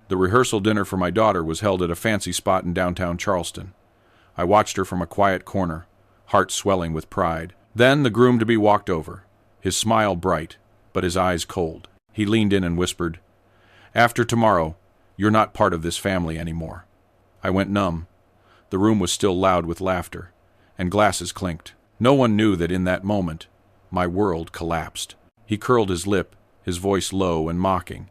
The rehearsal dinner for my daughter was held at a fancy spot in downtown Charleston. I watched her from a quiet corner, heart swelling with pride. Then the groom-to-be walked over, his smile bright, but his eyes cold. He leaned in and whispered, "After tomorrow, you're not part of this family anymore." I went numb. The room was still loud with laughter, and glasses clinked. No one knew that in that moment, my world collapsed. He curled his lip, his voice low and mocking.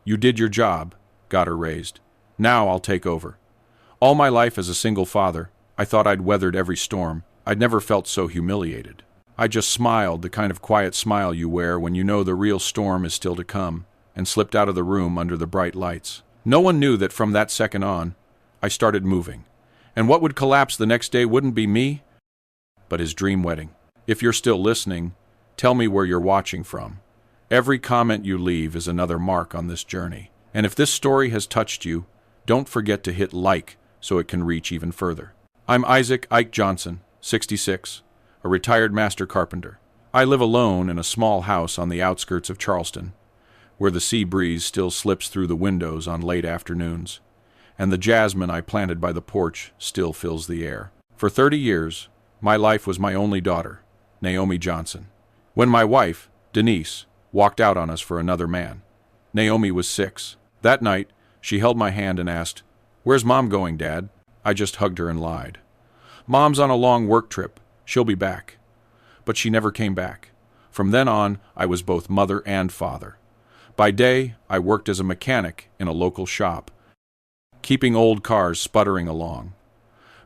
"You did your job," got her raised. "Now I'll take over." All my life as a single father, I thought I'd weathered every storm. I'd never felt so humiliated. I just smiled, the kind of quiet smile you wear when you know the real storm is still to come, and slipped out of the room under the bright lights. No one knew that from that second on, I started moving. And what would collapse the next day wouldn't be me, but his dream wedding. If you're still listening, tell me where you're watching from. Every comment you leave is another mark on this journey. And if this story has touched you, don't forget to hit like so it can reach even further. I'm Isaac Ike Johnson, 66, a retired master carpenter. I live alone in a small house on the outskirts of Charleston, where the sea breeze still slips through the windows on late afternoons, and the jasmine I planted by the porch still fills the air. For 30 years, my life was my only daughter, Naomi Johnson. When my wife, Denise, walked out on us for another man, Naomi was 6. That night, she held my hand and asked, "Where's Mom going, Dad?" I just hugged her and lied. "Mom's on a long work trip. She'll be back." But she never came back. From then on, I was both mother and father. By day, I worked as a mechanic in a local shop, keeping old cars sputtering along.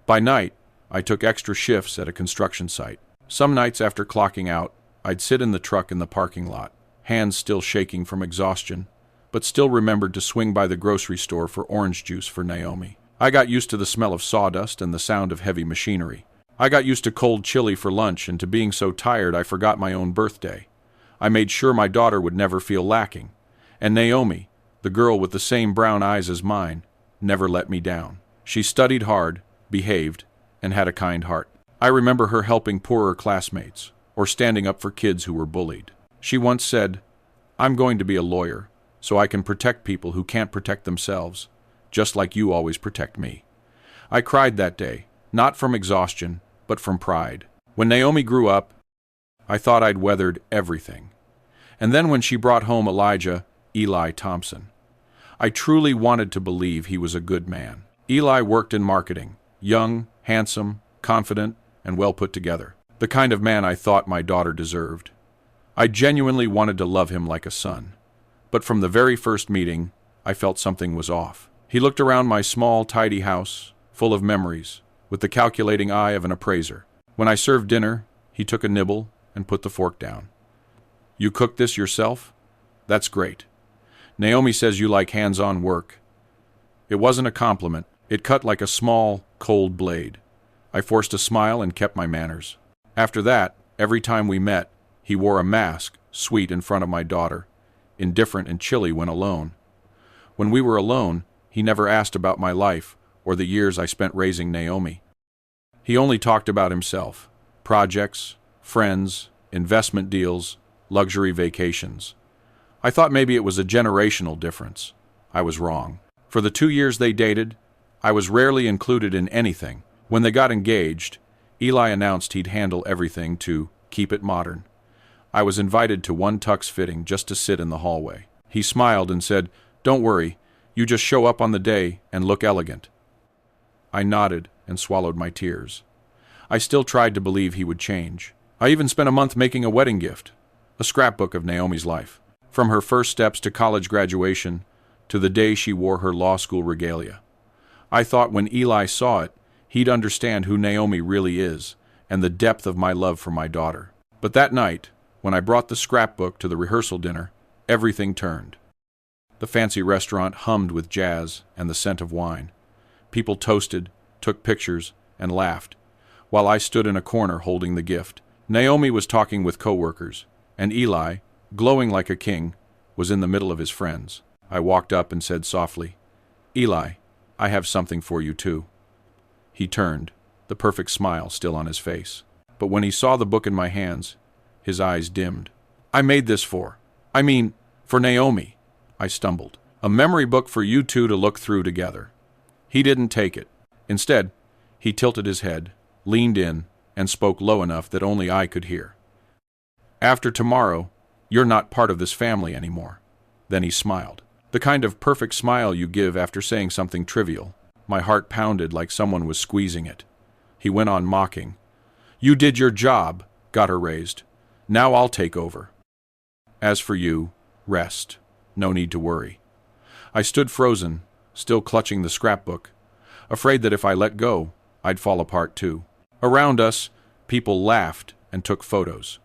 By night, I took extra shifts at a construction site. Some nights after clocking out, I'd sit in the truck in the parking lot, hands still shaking from exhaustion, but still remembered to swing by the grocery store for orange juice for Naomi. I got used to the smell of sawdust and the sound of heavy machinery. I got used to cold chili for lunch and to being so tired I forgot my own birthday. I made sure my daughter would never feel lacking. And Naomi, the girl with the same brown eyes as mine, never let me down. She studied hard, behaved, and had a kind heart. I remember her helping poorer classmates, or standing up for kids who were bullied. She once said, "I'm going to be a lawyer, so I can protect people who can't protect themselves, just like you always protect me." I cried that day, not from exhaustion, but from pride. When Naomi grew up, I thought I'd weathered everything. And then when she brought home Eli Thompson, I truly wanted to believe he was a good man. Eli worked in marketing, young, handsome, confident, and well put together. The kind of man I thought my daughter deserved. I genuinely wanted to love him like a son. But from the very first meeting, I felt something was off. He looked around my small, tidy house, full of memories, with the calculating eye of an appraiser. When I served dinner, he took a nibble and put the fork down. "You cooked this yourself? That's great. Naomi says you like hands-on work." It wasn't a compliment. It cut like a small, cold blade. I forced a smile and kept my manners. After that, every time we met, he wore a mask, sweet in front of my daughter, indifferent and chilly when alone. When we were alone, he never asked about my life or the years I spent raising Naomi. He only talked about himself, projects, friends, investment deals, luxury vacations. I thought maybe it was a generational difference. I was wrong. For the 2 years they dated, I was rarely included in anything. When they got engaged, Eli announced he'd handle everything to keep it modern. I was invited to one tux fitting just to sit in the hallway. He smiled and said, "Don't worry, you just show up on the day and look elegant." I nodded and swallowed my tears. I still tried to believe he would change. I even spent a month making a wedding gift, a scrapbook of Naomi's life, from her first steps to college graduation to the day she wore her law school regalia. I thought when Eli saw it, he'd understand who Naomi really is and the depth of my love for my daughter. But that night, when I brought the scrapbook to the rehearsal dinner, everything turned. The fancy restaurant hummed with jazz and the scent of wine. People toasted, took pictures, and laughed, while I stood in a corner holding the gift. Naomi was talking with coworkers, and Eli, glowing like a king, was in the middle of his friends. I walked up and said softly, "Eli, I have something for you too." He turned, the perfect smile still on his face. But when he saw the book in my hands, his eyes dimmed. "I made this for Naomi," I stumbled. A memory book for you two to look through together. He didn't take it. Instead, he tilted his head, leaned in, and spoke low enough that only I could hear. After tomorrow, you're not part of this family anymore. Then he smiled. The kind of perfect smile you give after saying something trivial. My heart pounded like someone was squeezing it. He went on mocking. You did your job, got her raised. Now I'll take over. As for you, rest. No need to worry. I stood frozen, still clutching the scrapbook, afraid that if I let go, I'd fall apart too. Around us, people laughed and took photos,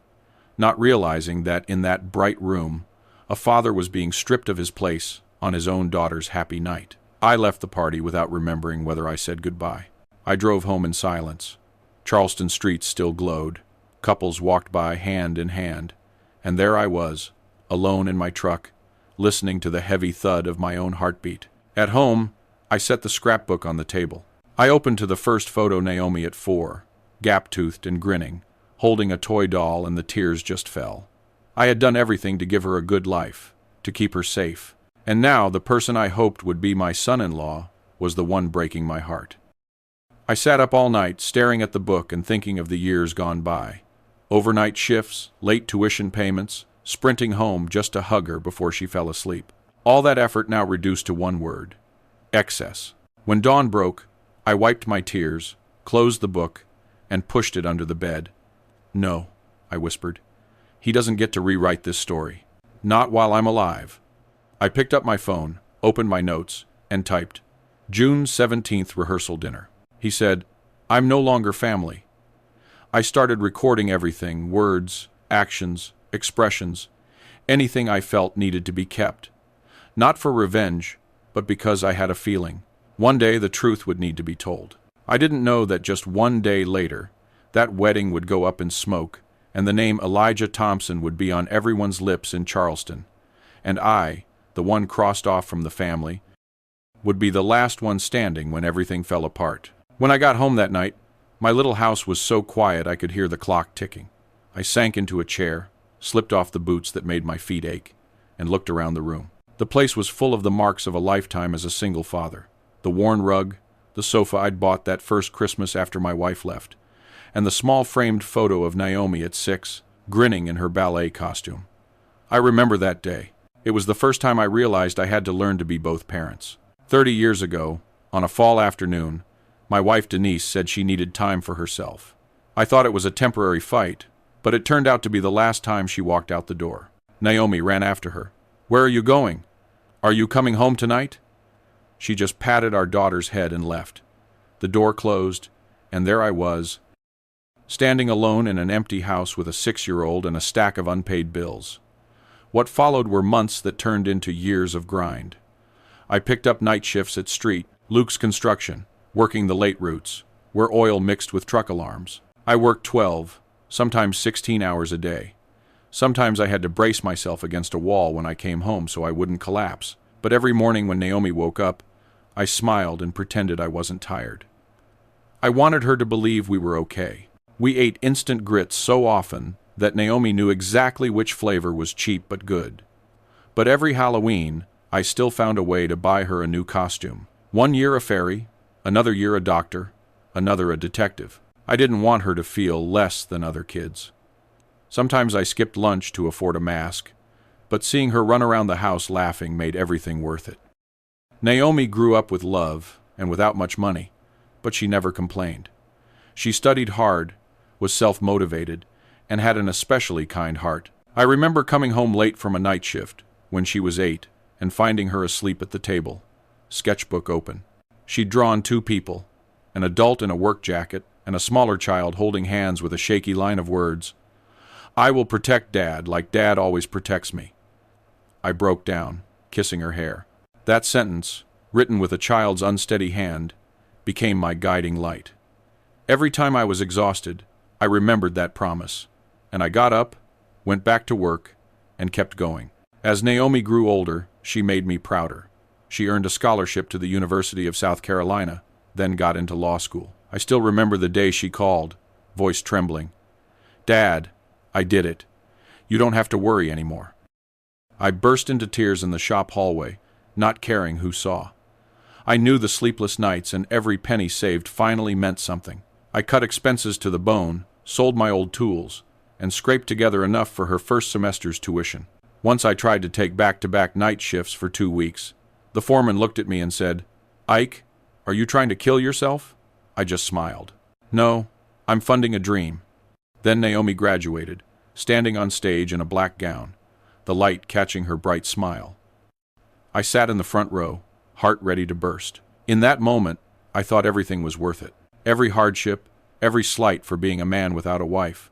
not realizing that in that bright room, a father was being stripped of his place on his own daughter's happy night. I left the party without remembering whether I said goodbye. I drove home in silence. Charleston streets still glowed. Couples walked by hand in hand, and there I was, alone in my truck, listening to the heavy thud of my own heartbeat. At home, I set the scrapbook on the table. I opened to the first photo, Naomi at 4, gap-toothed and grinning, holding a toy doll, and the tears just fell. I had done everything to give her a good life, to keep her safe, and now the person I hoped would be my son-in-law was the one breaking my heart. I sat up all night, staring at the book and thinking of the years gone by. Overnight shifts, late tuition payments, sprinting home just to hug her before she fell asleep. All that effort now reduced to one word: excess. When dawn broke, I wiped my tears, closed the book, and pushed it under the bed. No, I whispered. He doesn't get to rewrite this story. Not while I'm alive. I picked up my phone, opened my notes, and typed, June 17th rehearsal dinner. He said, I'm no longer family. I started recording everything, words, actions, expressions, anything I felt needed to be kept. Not for revenge, but because I had a feeling. One day the truth would need to be told. I didn't know that just one day later, that wedding would go up in smoke, and the name Elijah Thompson would be on everyone's lips in Charleston. And I, the one crossed off from the family, would be the last one standing when everything fell apart. When I got home that night, my little house was so quiet I could hear the clock ticking. I sank into a chair, slipped off the boots that made my feet ache, and looked around the room. The place was full of the marks of a lifetime as a single father. The worn rug, the sofa I'd bought that first Christmas after my wife left, and the small framed photo of Naomi at 6, grinning in her ballet costume. I remember that day. It was the first time I realized I had to learn to be both parents. 30 years ago, on a fall afternoon, my wife Denise said she needed time for herself. I thought it was a temporary fight, but it turned out to be the last time she walked out the door. Naomi ran after her. Where are you going? Are you coming home tonight? She just patted our daughter's head and left. The door closed, and there I was, standing alone in an empty house with a 6-year-old and a stack of unpaid bills. What followed were months that turned into years of grind. I picked up night shifts at Street, Luke's Construction, working the late routes, where oil mixed with truck alarms. I worked 12, sometimes 16 hours a day. Sometimes I had to brace myself against a wall when I came home so I wouldn't collapse. But every morning when Naomi woke up, I smiled and pretended I wasn't tired. I wanted her to believe we were okay. We ate instant grits so often that Naomi knew exactly which flavor was cheap but good. But every Halloween, I still found a way to buy her a new costume. One year a fairy, another year a doctor, another a detective. I didn't want her to feel less than other kids. Sometimes I skipped lunch to afford a mask, but seeing her run around the house laughing made everything worth it. Naomi grew up with love and without much money, but she never complained. She studied hard, was self-motivated, and had an especially kind heart. I remember coming home late from a night shift, when she was 8, and finding her asleep at the table, sketchbook open. She'd drawn 2 people, an adult in a work jacket and a smaller child holding hands with a shaky line of words, I will protect Dad like Dad always protects me. I broke down, kissing her hair. That sentence, written with a child's unsteady hand, became my guiding light. Every time I was exhausted, I remembered that promise, and I got up, went back to work, and kept going. As Naomi grew older, she made me prouder. She earned a scholarship to the University of South Carolina, then got into law school. I still remember the day she called, voice trembling. Dad, I did it. You don't have to worry anymore. I burst into tears in the shop hallway, not caring who saw. I knew the sleepless nights and every penny saved finally meant something. I cut expenses to the bone, sold my old tools, and scraped together enough for her first semester's tuition. Once I tried to take back-to-back night shifts for 2 weeks. The foreman looked at me and said, "Ike, are you trying to kill yourself?" I just smiled. "No, I'm funding a dream." Then Naomi graduated, standing on stage in a black gown, the light catching her bright smile. I sat in the front row, heart ready to burst. In that moment, I thought everything was worth it. Every hardship, every slight for being a man without a wife.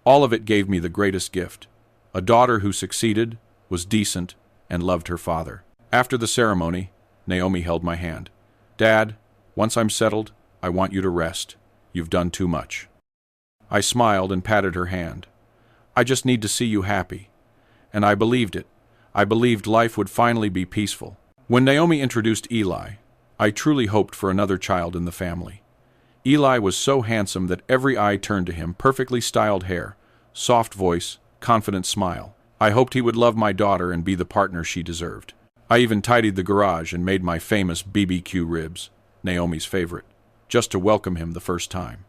All of it gave me the greatest gift. A daughter who succeeded, was decent, and loved her father. After the ceremony, Naomi held my hand. "Dad, once I'm settled, I want you to rest. You've done too much." I smiled and patted her hand. "I just need to see you happy." And I believed it. I believed life would finally be peaceful. When Naomi introduced Eli, I truly hoped for another child in the family. Eli was so handsome that every eye turned to him, perfectly styled hair, soft voice, confident smile. I hoped he would love my daughter and be the partner she deserved. I even tidied the garage and made my famous BBQ ribs, Naomi's favorite, just to welcome him the first time.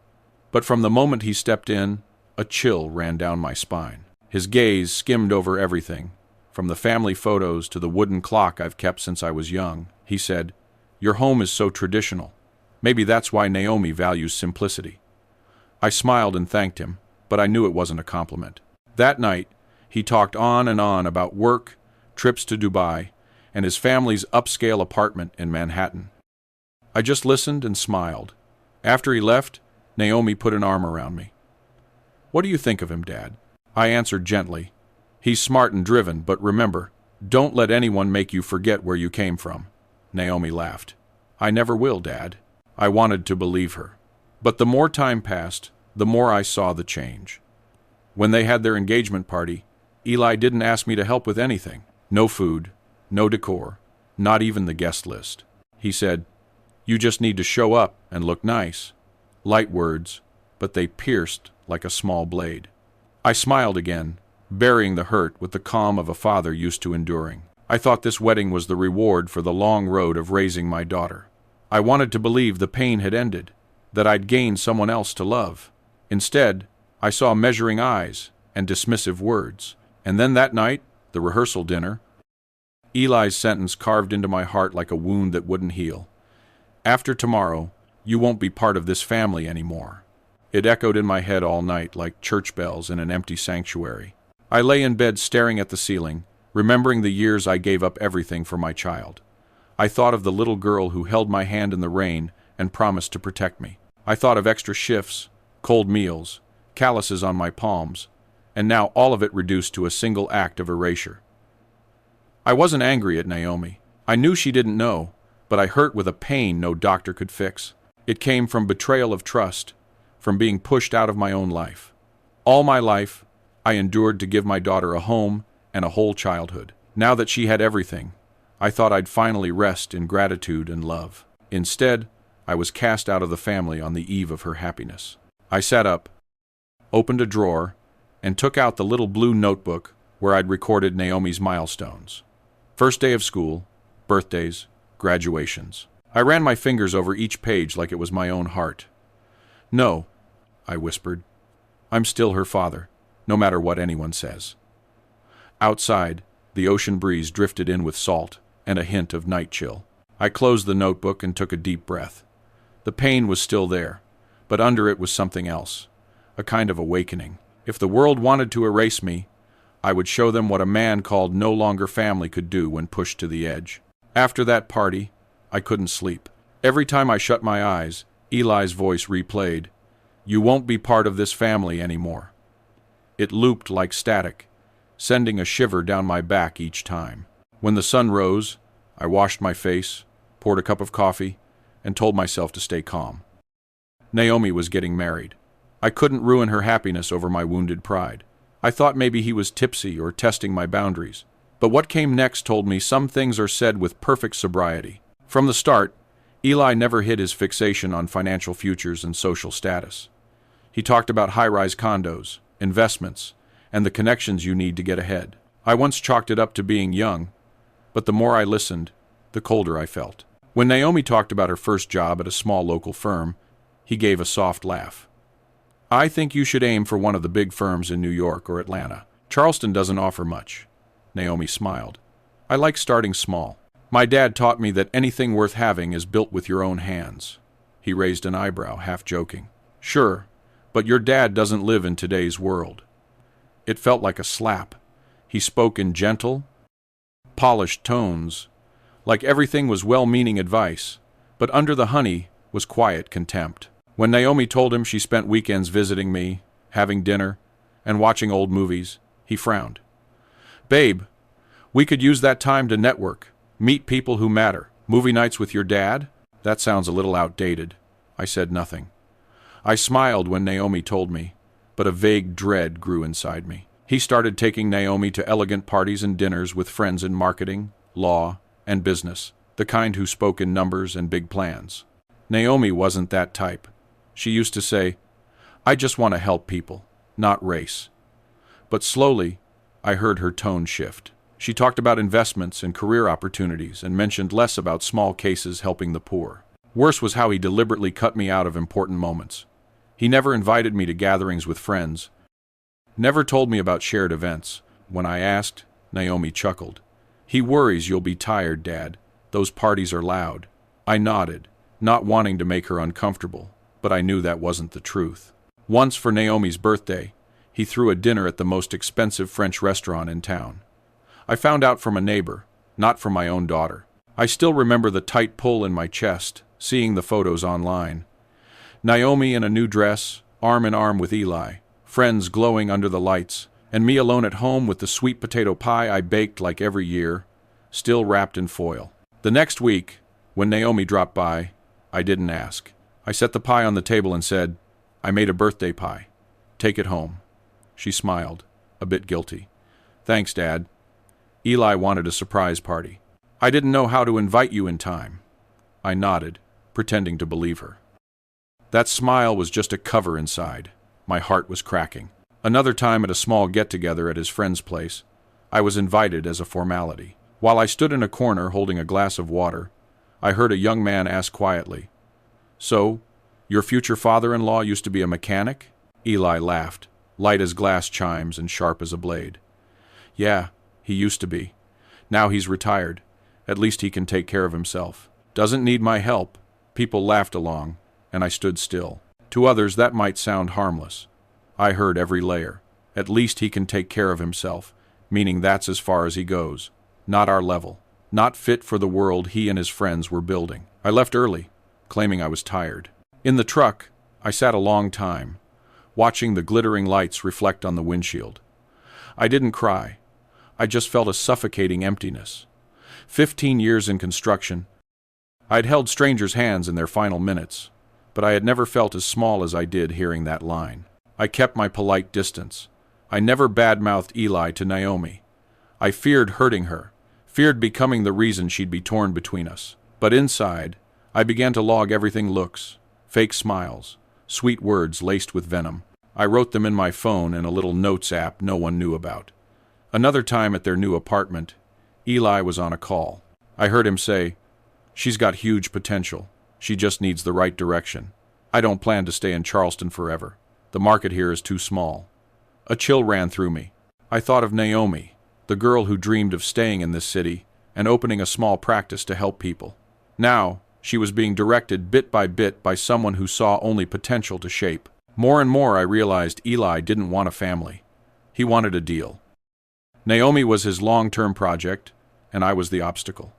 But from the moment he stepped in, a chill ran down my spine. His gaze skimmed over everything, from the family photos to the wooden clock I've kept since I was young. He said, "Your home is so traditional. Maybe that's why Naomi values simplicity." I smiled and thanked him, but I knew it wasn't a compliment. That night, he talked on and on about work, trips to Dubai, and his family's upscale apartment in Manhattan. I just listened and smiled. After he left, Naomi put an arm around me. "What do you think of him, Dad?" I answered gently, "He's smart and driven, but remember, don't let anyone make you forget where you came from." Naomi laughed. "I never will, Dad." I wanted to believe her. But the more time passed, the more I saw the change. When they had their engagement party, Eli didn't ask me to help with anything. No food, no decor, not even the guest list. He said, "You just need to show up and look nice." Light words, but they pierced like a small blade. I smiled again, burying the hurt with the calm of a father used to enduring. I thought this wedding was the reward for the long road of raising my daughter. I wanted to believe the pain had ended, that I'd gained someone else to love. Instead, I saw measuring eyes and dismissive words. And then that night, the rehearsal dinner, Eli's sentence carved into my heart like a wound that wouldn't heal. "After tomorrow, you won't be part of this family anymore." It echoed in my head all night like church bells in an empty sanctuary. I lay in bed staring at the ceiling, remembering the years I gave up everything for my child. I thought of the little girl who held my hand in the rain and promised to protect me. I thought of extra shifts, cold meals, calluses on my palms, and now all of it reduced to a single act of erasure. I wasn't angry at Naomi. I knew she didn't know, but I hurt with a pain no doctor could fix. It came from betrayal of trust, from being pushed out of my own life. All my life, I endured to give my daughter a home and a whole childhood. Now that she had everything, I thought I'd finally rest in gratitude and love. Instead, I was cast out of the family on the eve of her happiness. I sat up, opened a drawer, and took out the little blue notebook where I'd recorded Naomi's milestones. First day of school, birthdays, graduations. I ran my fingers over each page like it was my own heart. "No," I whispered. "I'm still her father, no matter what anyone says." Outside, the ocean breeze drifted in with salt and a hint of night chill. I closed the notebook and took a deep breath. The pain was still there, but under it was something else, a kind of awakening. If the world wanted to erase me, I would show them what a man called no longer family could do when pushed to the edge. After that party, I couldn't sleep. Every time I shut my eyes, Eli's voice replayed, "You won't be part of this family anymore." It looped like static, sending a shiver down my back each time. When the sun rose, I washed my face, poured a cup of coffee, and told myself to stay calm. Naomi was getting married. I couldn't ruin her happiness over my wounded pride. I thought maybe he was tipsy or testing my boundaries. But what came next told me some things are said with perfect sobriety. From the start, Eli never hid his fixation on financial futures and social status. He talked about high-rise condos, investments, and the connections you need to get ahead. I once chalked it up to being young, But the more I listened, the colder I felt. When Naomi talked about her first job at a small local firm, he gave a soft laugh. I think you should aim for one of the big firms in New York or Atlanta. Charleston doesn't offer much. Naomi smiled. I like starting small. My dad taught me that anything worth having is built with your own hands. He raised an eyebrow, half joking. Sure, but your dad doesn't live in today's world. It felt like a slap. He spoke in gentle, polished tones, like everything was well-meaning advice, but under the honey was quiet contempt. When Naomi told him she spent weekends visiting me, having dinner, and watching old movies, he frowned. Babe, we could use that time to network, meet people who matter. Movie nights with your dad? That sounds a little outdated. I said nothing. I smiled when Naomi told me, but a vague dread grew inside me. He started taking Naomi to elegant parties and dinners with friends in marketing, law, and business, the kind who spoke in numbers and big plans. Naomi wasn't that type. She used to say, I just want to help people, not race. But slowly, I heard her tone shift. She talked about investments and career opportunities and mentioned less about small cases helping the poor. Worse was how he deliberately cut me out of important moments. He never invited me to gatherings with friends, never told me about shared events. When I asked, Naomi chuckled. He worries you'll be tired, Dad. Those parties are loud. I nodded, not wanting to make her uncomfortable, but I knew that wasn't the truth. Once for Naomi's birthday, he threw a dinner at the most expensive French restaurant in town. I found out from a neighbor, not from my own daughter. I still remember the tight pull in my chest, seeing the photos online. Naomi in a new dress, arm in arm with Eli, friends glowing under the lights, and me alone at home with the sweet potato pie I baked like every year, still wrapped in foil. The next week, when Naomi dropped by, I didn't ask. I set the pie on the table and said, I made a birthday pie. Take it home. She smiled, a bit guilty. Thanks, Dad. Eli wanted a surprise party. I didn't know how to invite you in time. I nodded, pretending to believe her. That smile was just a cover inside. My heart was cracking. Another time at a small get-together at his friend's place, I was invited as a formality. While I stood in a corner holding a glass of water, I heard a young man ask quietly, So, your future father-in-law used to be a mechanic? Eli laughed, light as glass chimes and sharp as a blade. Yeah, he used to be. Now he's retired. At least he can take care of himself. Doesn't need my help. People laughed along, and I stood still. To others that might sound harmless. I heard every layer. At least he can take care of himself, meaning that's as far as he goes. Not our level. Not fit for the world he and his friends were building. I left early, claiming I was tired. In the truck, I sat a long time, watching the glittering lights reflect on the windshield. I didn't cry. I just felt a suffocating emptiness. 15 years in construction. I'd held strangers' hands in their final minutes, but I had never felt as small as I did hearing that line. I kept my polite distance. I never bad-mouthed Eli to Naomi. I feared hurting her, feared becoming the reason she'd be torn between us. But inside, I began to log everything looks, fake smiles, sweet words laced with venom. I wrote them in my phone in a little notes app no one knew about. Another time at their new apartment, Eli was on a call. I heard him say, She's got huge potential. She just needs the right direction. I don't plan to stay in Charleston forever. The market here is too small. A chill ran through me. I thought of Naomi, the girl who dreamed of staying in this city and opening a small practice to help people. Now, she was being directed bit by someone who saw only potential to shape. More and more I realized Eli didn't want a family. He wanted a deal. Naomi was his long-term project, and I was the obstacle.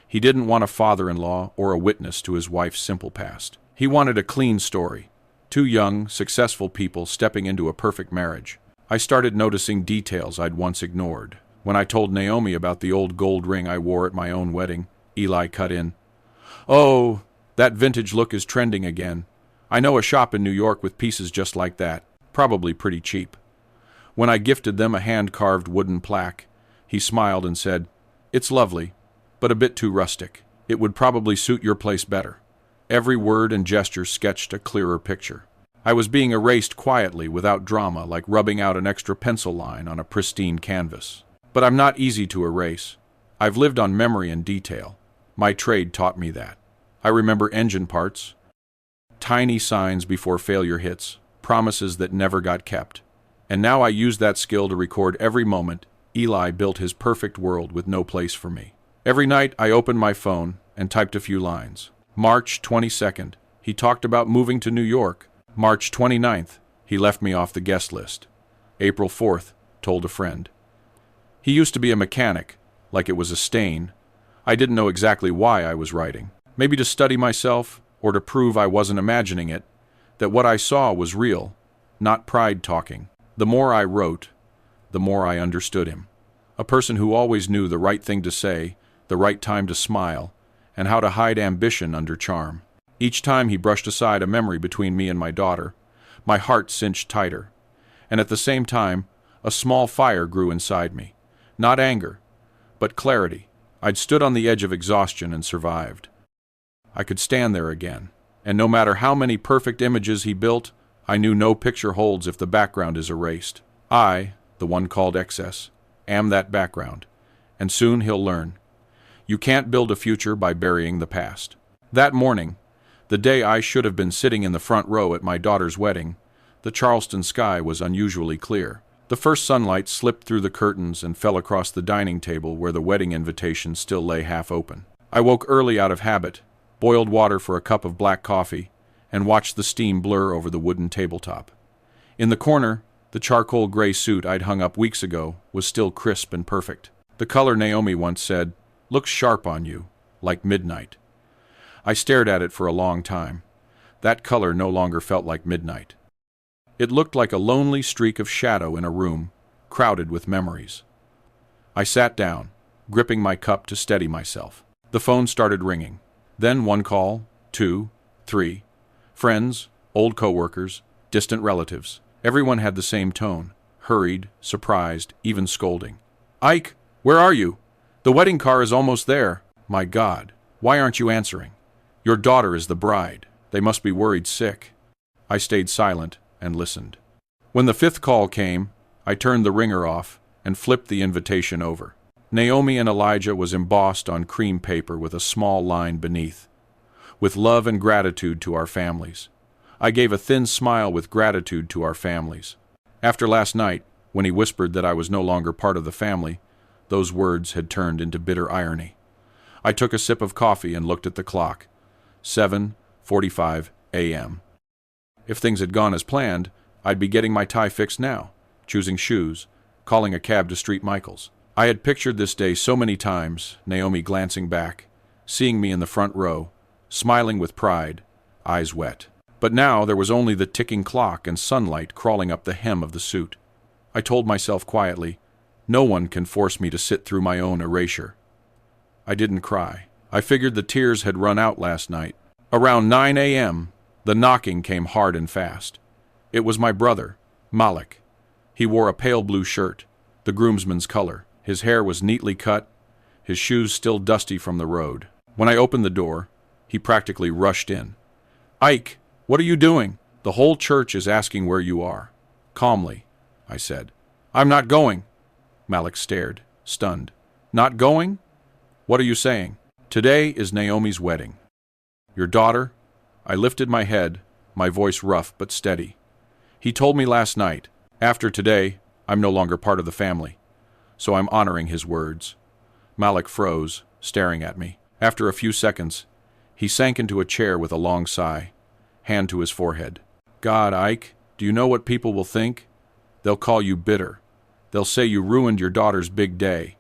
He didn't want a father-in-law or a witness to his wife's simple past. He wanted a clean story. Two young, successful people stepping into a perfect marriage. I started noticing details I'd once ignored. When I told Naomi about the old gold ring I wore at my own wedding, Eli cut in. Oh, that vintage look is trending again. I know a shop in New York with pieces just like that, probably pretty cheap. When I gifted them a hand-carved wooden plaque, he smiled and said, It's lovely, but a bit too rustic. It would probably suit your place better. Every word and gesture sketched a clearer picture. I was being erased quietly without drama, like rubbing out an extra pencil line on a pristine canvas. But I'm not easy to erase. I've lived on memory and detail. My trade taught me that. I remember engine parts, tiny signs before failure hits, promises that never got kept. And now I use that skill to record every moment Eli built his perfect world with no place for me. Every night I opened my phone and typed a few lines. March 22nd, he talked about moving to New York. March 29th, he left me off the guest list. April 4th, told a friend. He used to be a mechanic, like it was a stain. I didn't know exactly why I was writing. Maybe to study myself, or to prove I wasn't imagining it, that what I saw was real, not pride talking. The more I wrote, the more I understood him. A person who always knew the right thing to say, the right time to smile, and how to hide ambition under charm. Each time he brushed aside a memory between me and my daughter, my heart cinched tighter. And at the same time, a small fire grew inside me. Not anger, but clarity. I'd stood on the edge of exhaustion and survived. I could stand there again, and no matter how many perfect images he built, I knew no picture holds if the background is erased. I, the one called excess, am that background, and soon he'll learn. You can't build a future by burying the past. That morning, the day I should have been sitting in the front row at my daughter's wedding, the Charleston sky was unusually clear. The first sunlight slipped through the curtains and fell across the dining table where the wedding invitation still lay half open. I woke early out of habit, boiled water for a cup of black coffee, and watched the steam blur over the wooden tabletop. In the corner, the charcoal gray suit I'd hung up weeks ago was still crisp and perfect. The color Naomi once said, "Looks sharp on you, like midnight." I stared at it for a long time. That color no longer felt like midnight. It looked like a lonely streak of shadow in a room, crowded with memories. I sat down, gripping my cup to steady myself. The phone started ringing. Then one call, 2, 3. Friends, old coworkers, distant relatives. Everyone had the same tone, hurried, surprised, even scolding. "Ike, where are you? The wedding car is almost there." "My God, why aren't you answering? Your daughter is the bride. They must be worried sick." I stayed silent and listened. When the 5th call came, I turned the ringer off and flipped the invitation over. Naomi and Elijah was embossed on cream paper with a small line beneath. "With love and gratitude to our families." I gave a thin smile with gratitude to our families. After last night, when he whispered that I was no longer part of the family, those words had turned into bitter irony. I took a sip of coffee and looked at the clock. 7:45 a.m. If things had gone as planned, I'd be getting my tie fixed now, choosing shoes, calling a cab to Street Michael's. I had pictured this day so many times, Naomi glancing back, seeing me in the front row, smiling with pride, eyes wet. But now there was only the ticking clock and sunlight crawling up the hem of the suit. I told myself quietly, no one can force me to sit through my own erasure. I didn't cry. I figured the tears had run out last night. Around 9 a.m., the knocking came hard and fast. It was my brother, Malik. He wore a pale blue shirt, the groomsman's color. His hair was neatly cut, his shoes still dusty from the road. When I opened the door, he practically rushed in. "Ike, what are you doing? The whole church is asking where you are." "Calmly," I said. "I'm not going." Malik stared, stunned. "Not going? What are you saying?" "Today is Naomi's wedding." "Your daughter?" I lifted my head, my voice rough but steady. "He told me last night, after today, I'm no longer part of the family. So I'm honoring his words." Malik froze, staring at me. After a few seconds, he sank into a chair with a long sigh, hand to his forehead. "God, Ike, do you know what people will think? They'll call you bitter. They'll say you ruined your daughter's big day."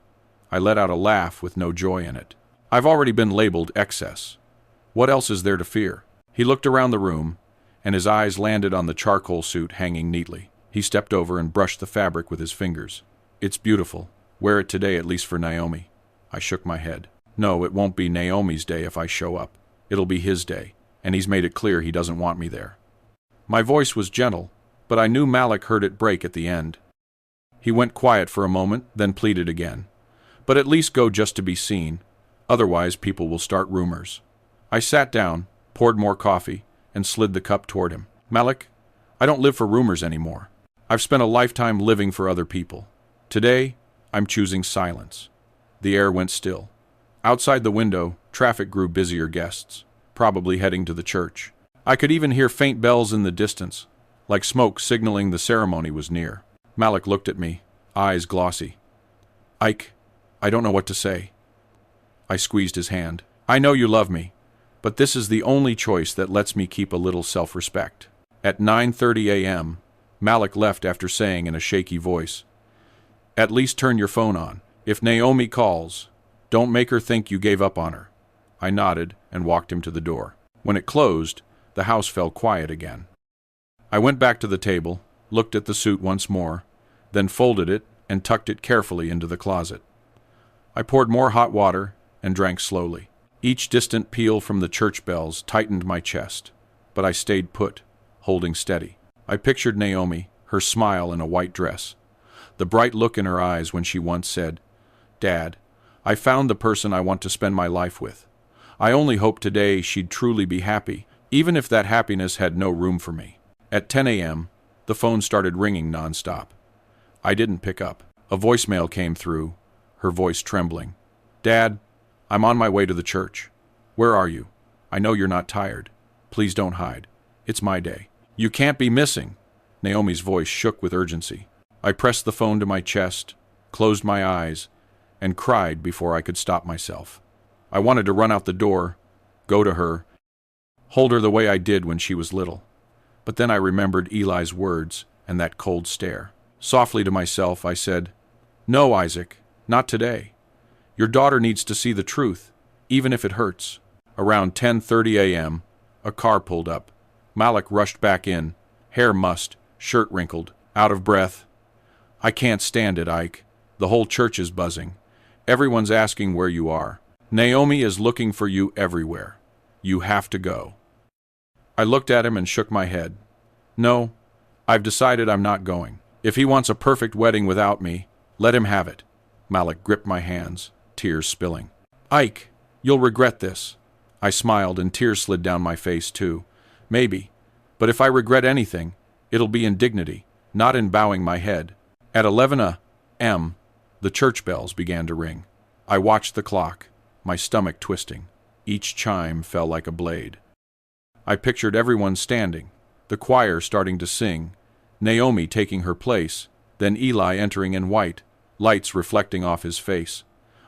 I let out a laugh with no joy in it. "I've already been labeled excess. What else is there to fear?" He looked around the room, and his eyes landed on the charcoal suit hanging neatly. He stepped over and brushed the fabric with his fingers. "It's beautiful. Wear it today, at least for Naomi." I shook my head. "No, it won't be Naomi's day if I show up. It'll be his day, and he's made it clear he doesn't want me there." My voice was gentle, but I knew Malik heard it break at the end. He went quiet for a moment, then pleaded again. "But at least go just to be seen. Otherwise, people will start rumors." I sat down, poured more coffee, and slid the cup toward him. "Malik, I don't live for rumors anymore. I've spent a lifetime living for other people. Today, I'm choosing silence. The air went still. Outside the window, traffic grew busier guests, probably heading to the church. I could even hear faint bells in the distance, like smoke signaling the ceremony was near. Malik looked at me, eyes glossy. "Ike, I don't know what to say." I squeezed his hand. "I know you love me, but this is the only choice that lets me keep a little self-respect." At 9:30 a.m., Malik left after saying in a shaky voice, "At least turn your phone on. If Naomi calls, don't make her think you gave up on her." I nodded and walked him to the door. When it closed, the house fell quiet again. I went back to the table, looked at the suit once more, then folded it and tucked it carefully into the closet. I poured more hot water and drank slowly. Each distant peal from the church bells tightened my chest, but I stayed put, holding steady. I pictured Naomi, her smile in a white dress, the bright look in her eyes when she once said, "Dad, I found the person I want to spend my life with." I only hoped today she'd truly be happy, even if that happiness had no room for me. At 10 a.m., the phone started ringing nonstop. I didn't pick up. A voicemail came through, her voice trembling. "Dad, I'm on my way to the church. Where are you? I know you're not tired. Please don't hide. It's my day." "You can't be missing." Naomi's voice shook with urgency. I pressed the phone to my chest, closed my eyes, and cried before I could stop myself. I wanted to run out the door, go to her, hold her the way I did when she was little. But then I remembered Eli's words and that cold stare. Softly to myself, I said, "No, Isaac, not today. Your daughter needs to see the truth, even if it hurts." Around 10:30 a.m., a car pulled up. Malik rushed back in, hair mussed, shirt wrinkled, out of breath. "I can't stand it, Ike. The whole church is buzzing. Everyone's asking where you are. Naomi is looking for you everywhere. You have to go." I looked at him and shook my head. "No, I've decided I'm not going. If he wants a perfect wedding without me, let him have it." Malik gripped my hands, tears spilling. "Ike, you'll regret this." I smiled and tears slid down my face too. "Maybe, but if I regret anything, it'll be in dignity, not in bowing my head." At 11 a.m., the church bells began to ring. I watched the clock, my stomach twisting. Each chime fell like a blade. I pictured everyone standing, the choir starting to sing, Naomi taking her place, then Eli entering in white, lights reflecting off his face.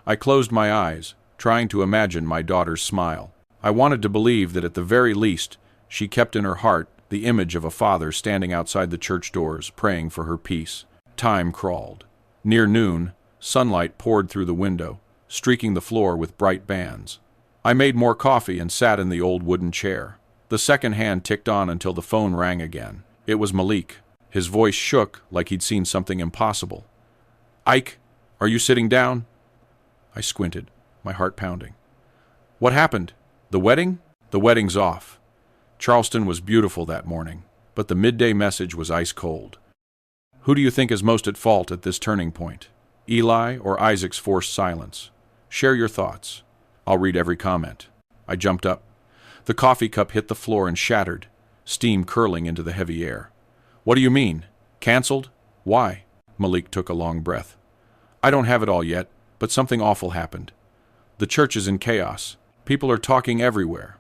I closed my eyes, trying to imagine my daughter's smile. I wanted to believe that at the very least, she kept in her heart the image of a father standing outside the church doors, praying for her peace. Time crawled. Near noon, sunlight poured through the window, streaking the floor with bright bands. I made more coffee and sat in the old wooden chair. The second hand ticked on until the phone rang again. It was Malik. His voice shook like he'd seen something impossible. "Ike, are you sitting down?" I squinted, my heart pounding. "What happened? The wedding?" "The wedding's off. Charleston was beautiful that morning, but the midday message was ice cold. Who do you think is most at fault at this turning point? Eli or Isaac's forced silence? Share your thoughts. I'll read every comment." I jumped up. The coffee cup hit the floor and shattered, steam curling into the heavy air. "What do you mean? Cancelled? Why?" Malik took a long breath. "I don't have it all yet, but something awful happened. The church is in chaos. People are talking everywhere."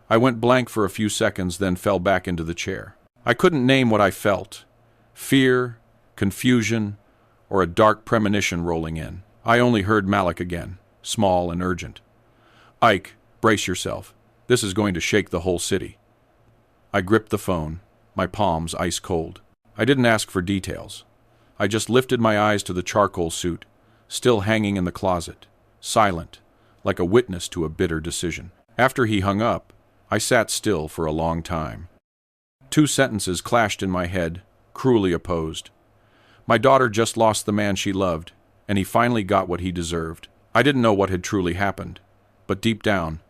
I went blank for a few seconds, then fell back into the chair. I couldn't name what I felt. Fear, confusion, or a dark premonition rolling in. I only heard Malik again, small and urgent. "Ike, brace yourself. This is going to shake the whole city." I gripped the phone, my palms ice cold. I didn't ask for details. I just lifted my eyes to the charcoal suit, still hanging in the closet, silent, like a witness to a bitter decision. After he hung up, I sat still for a long time. Two sentences clashed in my head, cruelly opposed. My daughter just lost the man she loved, and he finally got what he deserved. I didn't know what had truly happened, but deep down,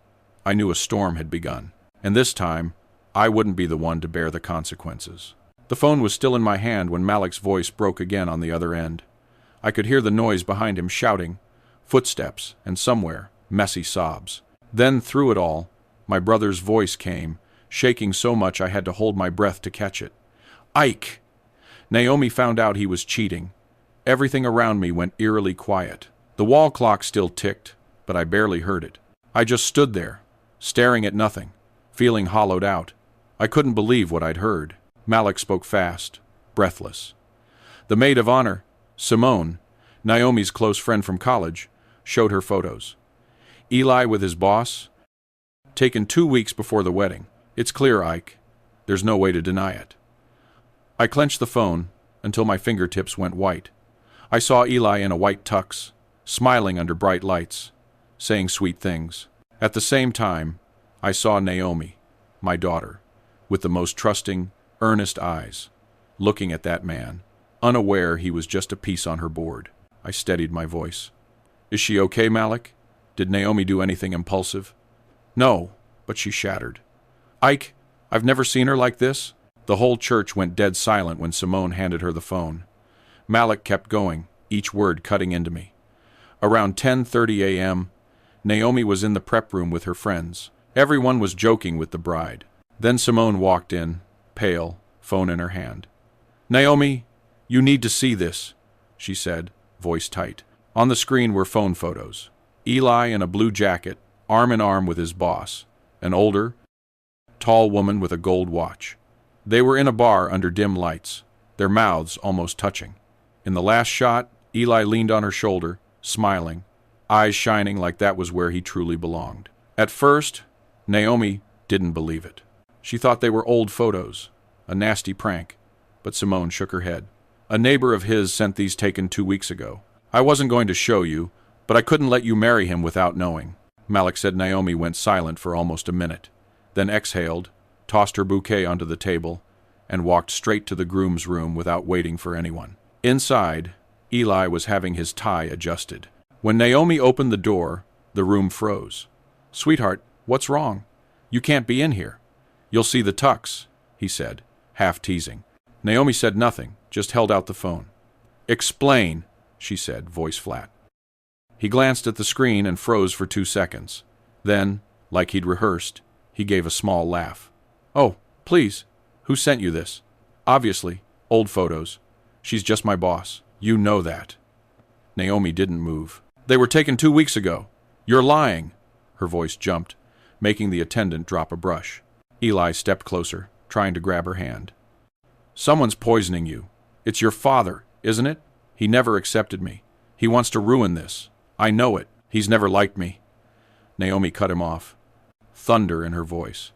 I knew a storm had begun, and this time, I wouldn't be the one to bear the consequences. The phone was still in my hand when Malik's voice broke again on the other end. I could hear the noise behind him shouting, footsteps, and somewhere, messy sobs. Then, through it all, my brother's voice came, shaking so much I had to hold my breath to catch it. "Ike!" Naomi found out he was cheating. Everything around me went eerily quiet. The wall clock still ticked, but I barely heard it. I just stood there, staring at nothing, feeling hollowed out. I couldn't believe what I'd heard. Malik spoke fast, breathless. The maid of honor, Simone, Naomi's close friend from college, showed her photos. Eli with his boss, taken 2 weeks before the wedding. It's clear, Ike. There's no way to deny it. I clenched the phone until my fingertips went white. I saw Eli in a white tux, smiling under bright lights, saying sweet things. At the same time, I saw Naomi, my daughter, with the most trusting, earnest eyes, looking at that man, unaware he was just a piece on her board. I steadied my voice. Is she okay, Malik? Did Naomi do anything impulsive? No, but she shattered. Ike, I've never seen her like this. The whole church went dead silent when Simone handed her the phone. Malik kept going, each word cutting into me. Around 10:30 a.m., Naomi was in the prep room with her friends. Everyone was joking with the bride. Then Simone walked in, pale, phone in her hand. Naomi, you need to see this, she said, voice tight. On the screen were phone photos. Eli in a blue jacket, arm in arm with his boss, an older, tall woman with a gold watch. They were in a bar under dim lights, their mouths almost touching. In the last shot, Eli leaned on her shoulder, smiling, eyes shining like that was where he truly belonged. At first, Naomi didn't believe it. She thought they were old photos, a nasty prank, but Simone shook her head. A neighbor of his sent these taken 2 weeks ago. I wasn't going to show you, but I couldn't let you marry him without knowing. Malik said. Naomi went silent for almost a minute, then exhaled, tossed her bouquet onto the table, and walked straight to the groom's room without waiting for anyone. Inside, Eli was having his tie adjusted. When Naomi opened the door, the room froze. Sweetheart, what's wrong? You can't be in here. You'll see the tux, he said, half teasing. Naomi said nothing, just held out the phone. Explain, she said, voice flat. He glanced at the screen and froze for 2 seconds. Then, like he'd rehearsed, he gave a small laugh. Oh, please, who sent you this? Obviously, old photos. She's just my boss. You know that. Naomi didn't move. They were taken 2 weeks ago. You're lying. Her voice jumped, making the attendant drop a brush. Eli stepped closer, trying to grab her hand. Someone's poisoning you. It's your father, isn't it? He never accepted me. He wants to ruin this. I know it. He's never liked me. Naomi cut him off, thunder in her voice.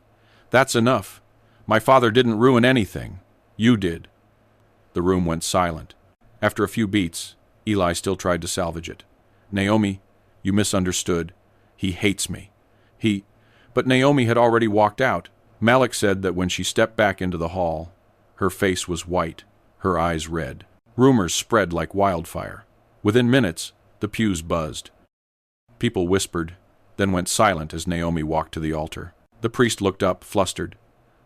That's enough. My father didn't ruin anything. You did. The room went silent. After a few beats, Eli still tried to salvage it. Naomi, you misunderstood. He hates me. But Naomi had already walked out. Malik said that when she stepped back into the hall, her face was white, her eyes red. Rumors spread like wildfire. Within minutes, the pews buzzed. People whispered, then went silent as Naomi walked to the altar. The priest looked up, flustered.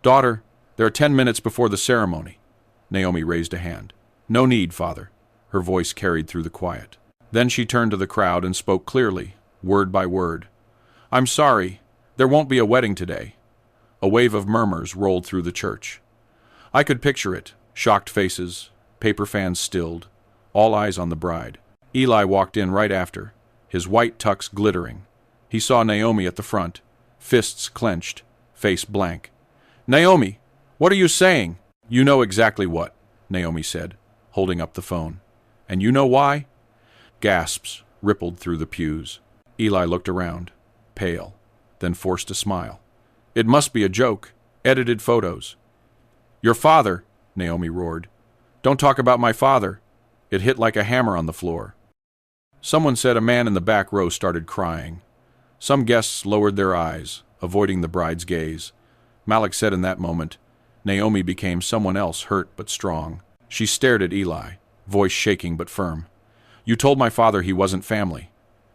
Daughter, there are 10 minutes before the ceremony. Naomi raised a hand. No need, Father. Her voice carried through the quiet. Then she turned to the crowd and spoke clearly, word by word. I'm sorry. There won't be a wedding today. A wave of murmurs rolled through the church. I could picture it. Shocked faces, paper fans stilled, all eyes on the bride. Eli walked in right after, his white tux glittering. He saw Naomi at the front, fists clenched, face blank. Naomi, what are you saying? You know exactly what, Naomi said, holding up the phone. And you know why? Gasps rippled through the pews. Eli looked around, pale, then forced a smile. It must be a joke. Edited photos. Your father, Naomi roared. Don't talk about my father. It hit like a hammer on the floor. Someone said a man in the back row started crying. Some guests lowered their eyes, avoiding the bride's gaze. Malik said in that moment, Naomi became someone else, hurt but strong. She stared at Eli, voice shaking but firm. You told my father he wasn't family.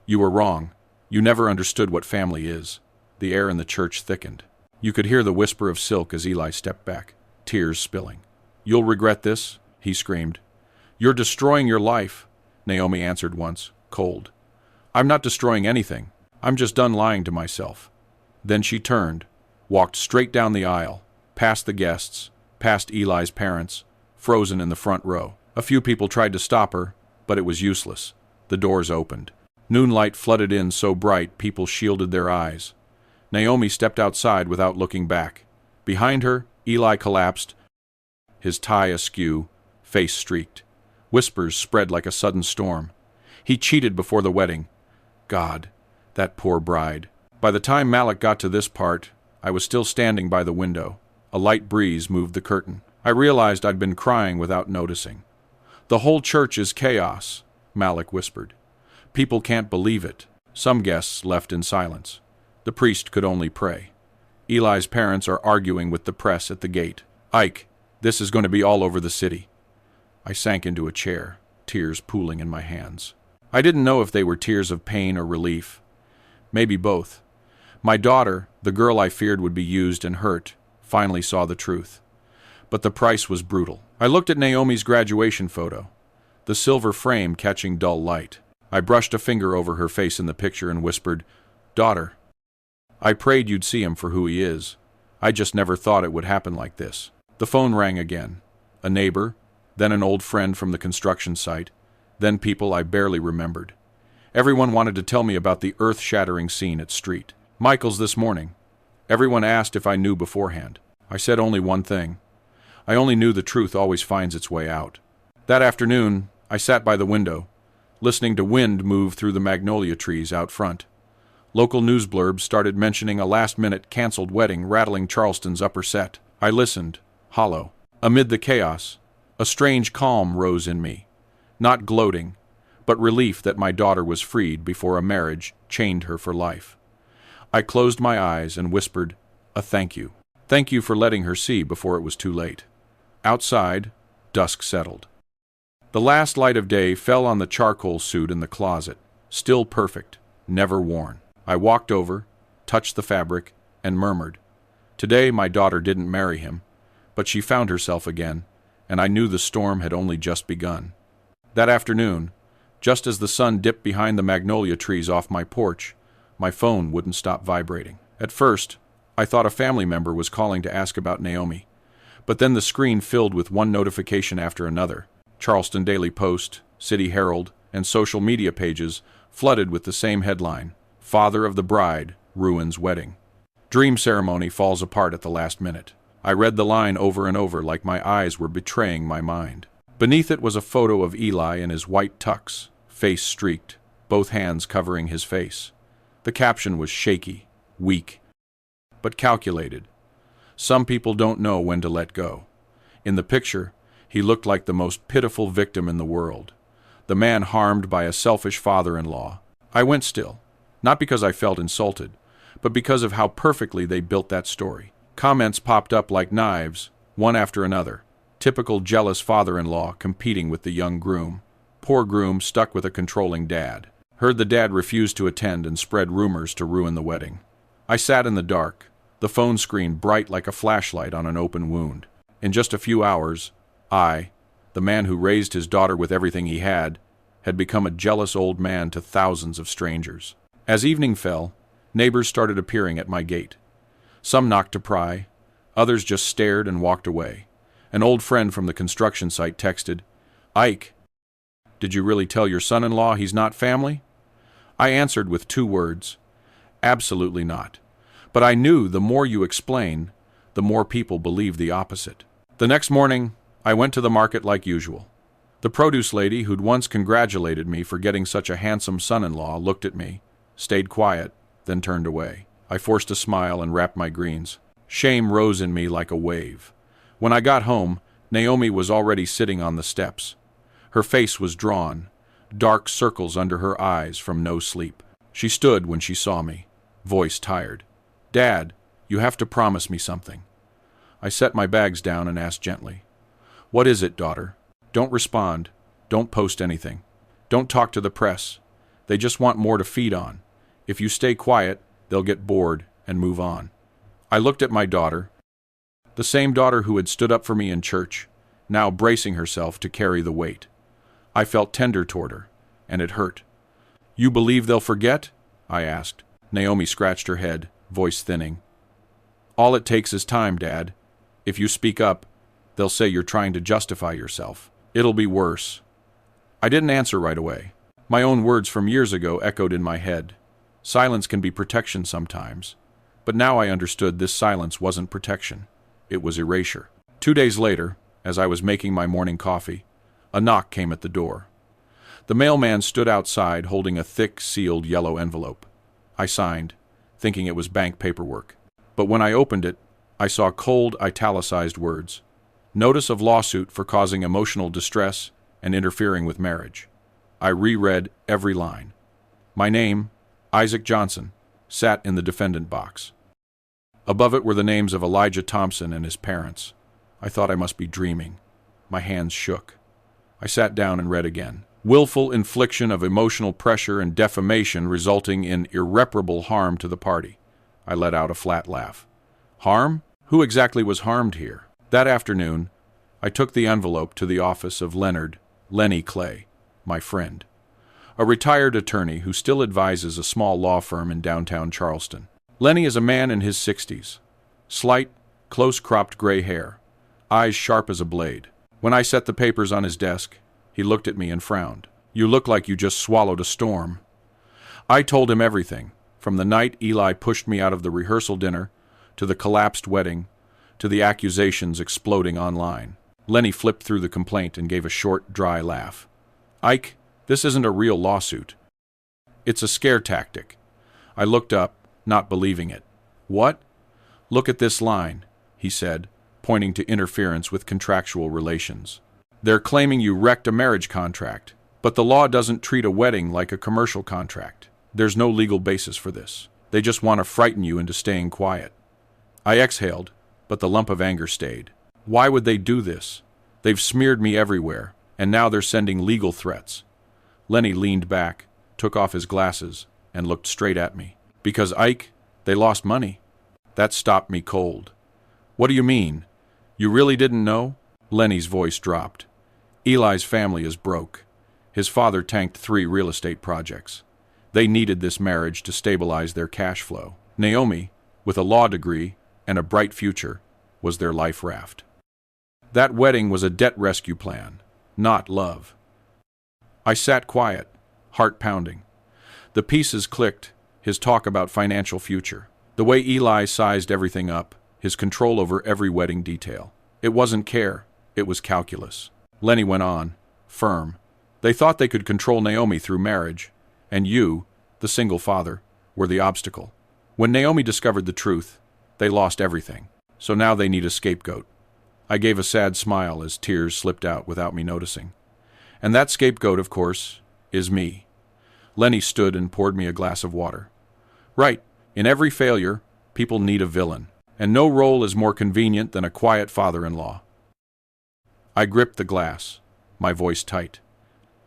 You were wrong. You never understood what family is. The air in the church thickened. You could hear the whisper of silk as Eli stepped back, tears spilling. You'll regret this, he screamed. You're destroying your life, Naomi answered once, cold. I'm not destroying anything. I'm just done lying to myself. Then she turned, walked straight down the aisle, past the guests, past Eli's parents, frozen in the front row. A few people tried to stop her, but it was useless. The doors opened. Noonlight flooded in so bright people shielded their eyes. Naomi stepped outside without looking back. Behind her, Eli collapsed, his tie askew, face streaked. Whispers spread like a sudden storm. He cheated before the wedding. God, that poor bride. By the time Malik got to this part, I was still standing by the window. A light breeze moved the curtain. I realized I'd been crying without noticing. The whole church is chaos, Malik whispered. People can't believe it. Some guests left in silence. The priest could only pray. Eli's parents are arguing with the press at the gate. Ike, this is going to be all over the city. I sank into a chair, tears pooling in my hands. I didn't know if they were tears of pain or relief. Maybe both. My daughter, the girl I feared would be used and hurt, finally saw the truth. But the price was brutal. I looked at Naomi's graduation photo, the silver frame catching dull light. I brushed a finger over her face in the picture and whispered, "Daughter, I prayed you'd see him for who he is. I just never thought it would happen like this." The phone rang again. A neighbor, then an old friend from the construction site, then people I barely remembered. Everyone wanted to tell me about the earth-shattering scene at Street Michael's this morning. Everyone asked if I knew beforehand. I said only one thing. I only knew the truth always finds its way out. That afternoon, I sat by the window, listening to wind move through the magnolia trees out front. Local news blurbs started mentioning a last-minute canceled wedding rattling Charleston's upper set. I listened, hollow. Amid the chaos, a strange calm rose in me. Not gloating, but relief that my daughter was freed before a marriage chained her for life. I closed my eyes and whispered, a thank you. Thank you for letting her see before it was too late. Outside, dusk settled. The last light of day fell on the charcoal suit in the closet, still perfect, never worn. I walked over, touched the fabric, and murmured, "Today my daughter didn't marry him, but she found herself again, and I knew the storm had only just begun." That afternoon, just as the sun dipped behind the magnolia trees off my porch, my phone wouldn't stop vibrating. At first, I thought a family member was calling to ask about Naomi, but then the screen filled with one notification after another. Charleston Daily Post, City Herald, and social media pages flooded with the same headline, "Father of the Bride Ruins Wedding. Dream Ceremony Falls Apart at the Last Minute." I read the line over and over like my eyes were betraying my mind. Beneath it was a photo of Eli in his white tux, face streaked, both hands covering his face. The caption was shaky, weak, but calculated. Some people don't know when to let go. In the picture, he looked like the most pitiful victim in the world, the man harmed by a selfish father-in-law. I went still, not because I felt insulted, but because of how perfectly they built that story. Comments popped up like knives, one after another. Typical jealous father-in-law competing with the young groom. Poor groom stuck with a controlling dad. Heard the dad refuse to attend and spread rumors to ruin the wedding. I sat in the dark, the phone screen bright like a flashlight on an open wound. In just a few hours, I, the man who raised his daughter with everything he had become a jealous old man to thousands of strangers. As evening fell, neighbors started appearing at my gate. Some knocked to pry, others just stared and walked away. An old friend from the construction site texted, "Ike, did you really tell your son-in-law he's not family?" I answered with 2 words, "Absolutely not." But I knew the more you explain, the more people believe the opposite. The next morning, I went to the market like usual. The produce lady who'd once congratulated me for getting such a handsome son-in-law looked at me, stayed quiet, then turned away. I forced a smile and wrapped my greens. Shame rose in me like a wave. When I got home, Naomi was already sitting on the steps. Her face was drawn, dark circles under her eyes from no sleep. She stood when she saw me, voice tired. "Dad, you have to promise me something." I set my bags down and asked gently, "What is it, daughter? Don't respond. Don't post anything. Don't talk to the press. They just want more to feed on. If you stay quiet, they'll get bored and move on." I looked at my daughter, the same daughter who had stood up for me in church, now bracing herself to carry the weight. I felt tender toward her, and it hurt. "You believe they'll forget?" I asked. Naomi scratched her head, voice thinning. "All it takes is time, Dad. If you speak up, they'll say you're trying to justify yourself. It'll be worse." I didn't answer right away. My own words from years ago echoed in my head. Silence can be protection sometimes. But now I understood this silence wasn't protection. It was erasure. 2 days later, as I was making my morning coffee, a knock came at the door. The mailman stood outside holding a thick, sealed yellow envelope. I signed, thinking it was bank paperwork. But when I opened it, I saw cold, italicized words. Notice of lawsuit for causing emotional distress and interfering with marriage. I reread every line. My name, Isaac Johnson, sat in the defendant box. Above it were the names of Elijah Thompson and his parents. I thought I must be dreaming. My hands shook. I sat down and read again. Willful infliction of emotional pressure and defamation resulting in irreparable harm to the party. I let out a flat laugh. Harm? Who exactly was harmed here? That afternoon, I took the envelope to the office of Lenny Clay, my friend, a retired attorney who still advises a small law firm in downtown Charleston. Lenny is a man in his 60s. Slight, close-cropped gray hair, eyes sharp as a blade. When I set the papers on his desk, he looked at me and frowned. You look like you just swallowed a storm. I told him everything, from the night Eli pushed me out of the rehearsal dinner, to the collapsed wedding, to the accusations exploding online. Lenny flipped through the complaint and gave a short, dry laugh. Ike, this isn't a real lawsuit. It's a scare tactic. I looked up, not believing it. What? Look at this line, he said, pointing to interference with contractual relations. They're claiming you wrecked a marriage contract, but the law doesn't treat a wedding like a commercial contract. There's no legal basis for this. They just want to frighten you into staying quiet. I exhaled, but the lump of anger stayed. Why would they do this? They've smeared me everywhere, and now they're sending legal threats. Lenny leaned back, took off his glasses, and looked straight at me. Because, Ike, they lost money. That stopped me cold. What do you mean? You really didn't know? Lenny's voice dropped. Eli's family is broke. His father tanked 3 real estate projects. They needed this marriage to stabilize their cash flow. Naomi, with a law degree and a bright future, was their life raft. That wedding was a debt rescue plan, not love. I sat quiet, heart pounding. The pieces clicked, his talk about financial future, the way Eli sized everything up, his control over every wedding detail. It wasn't care, it was calculus. Lenny went on, firm. They thought they could control Naomi through marriage, and you, the single father, were the obstacle. When Naomi discovered the truth, they lost everything. So now they need a scapegoat. I gave a sad smile as tears slipped out without me noticing. And that scapegoat, of course, is me. Lenny stood and poured me a glass of water. Right, in every failure, people need a villain, and no role is more convenient than a quiet father-in-law. I gripped the glass, my voice tight.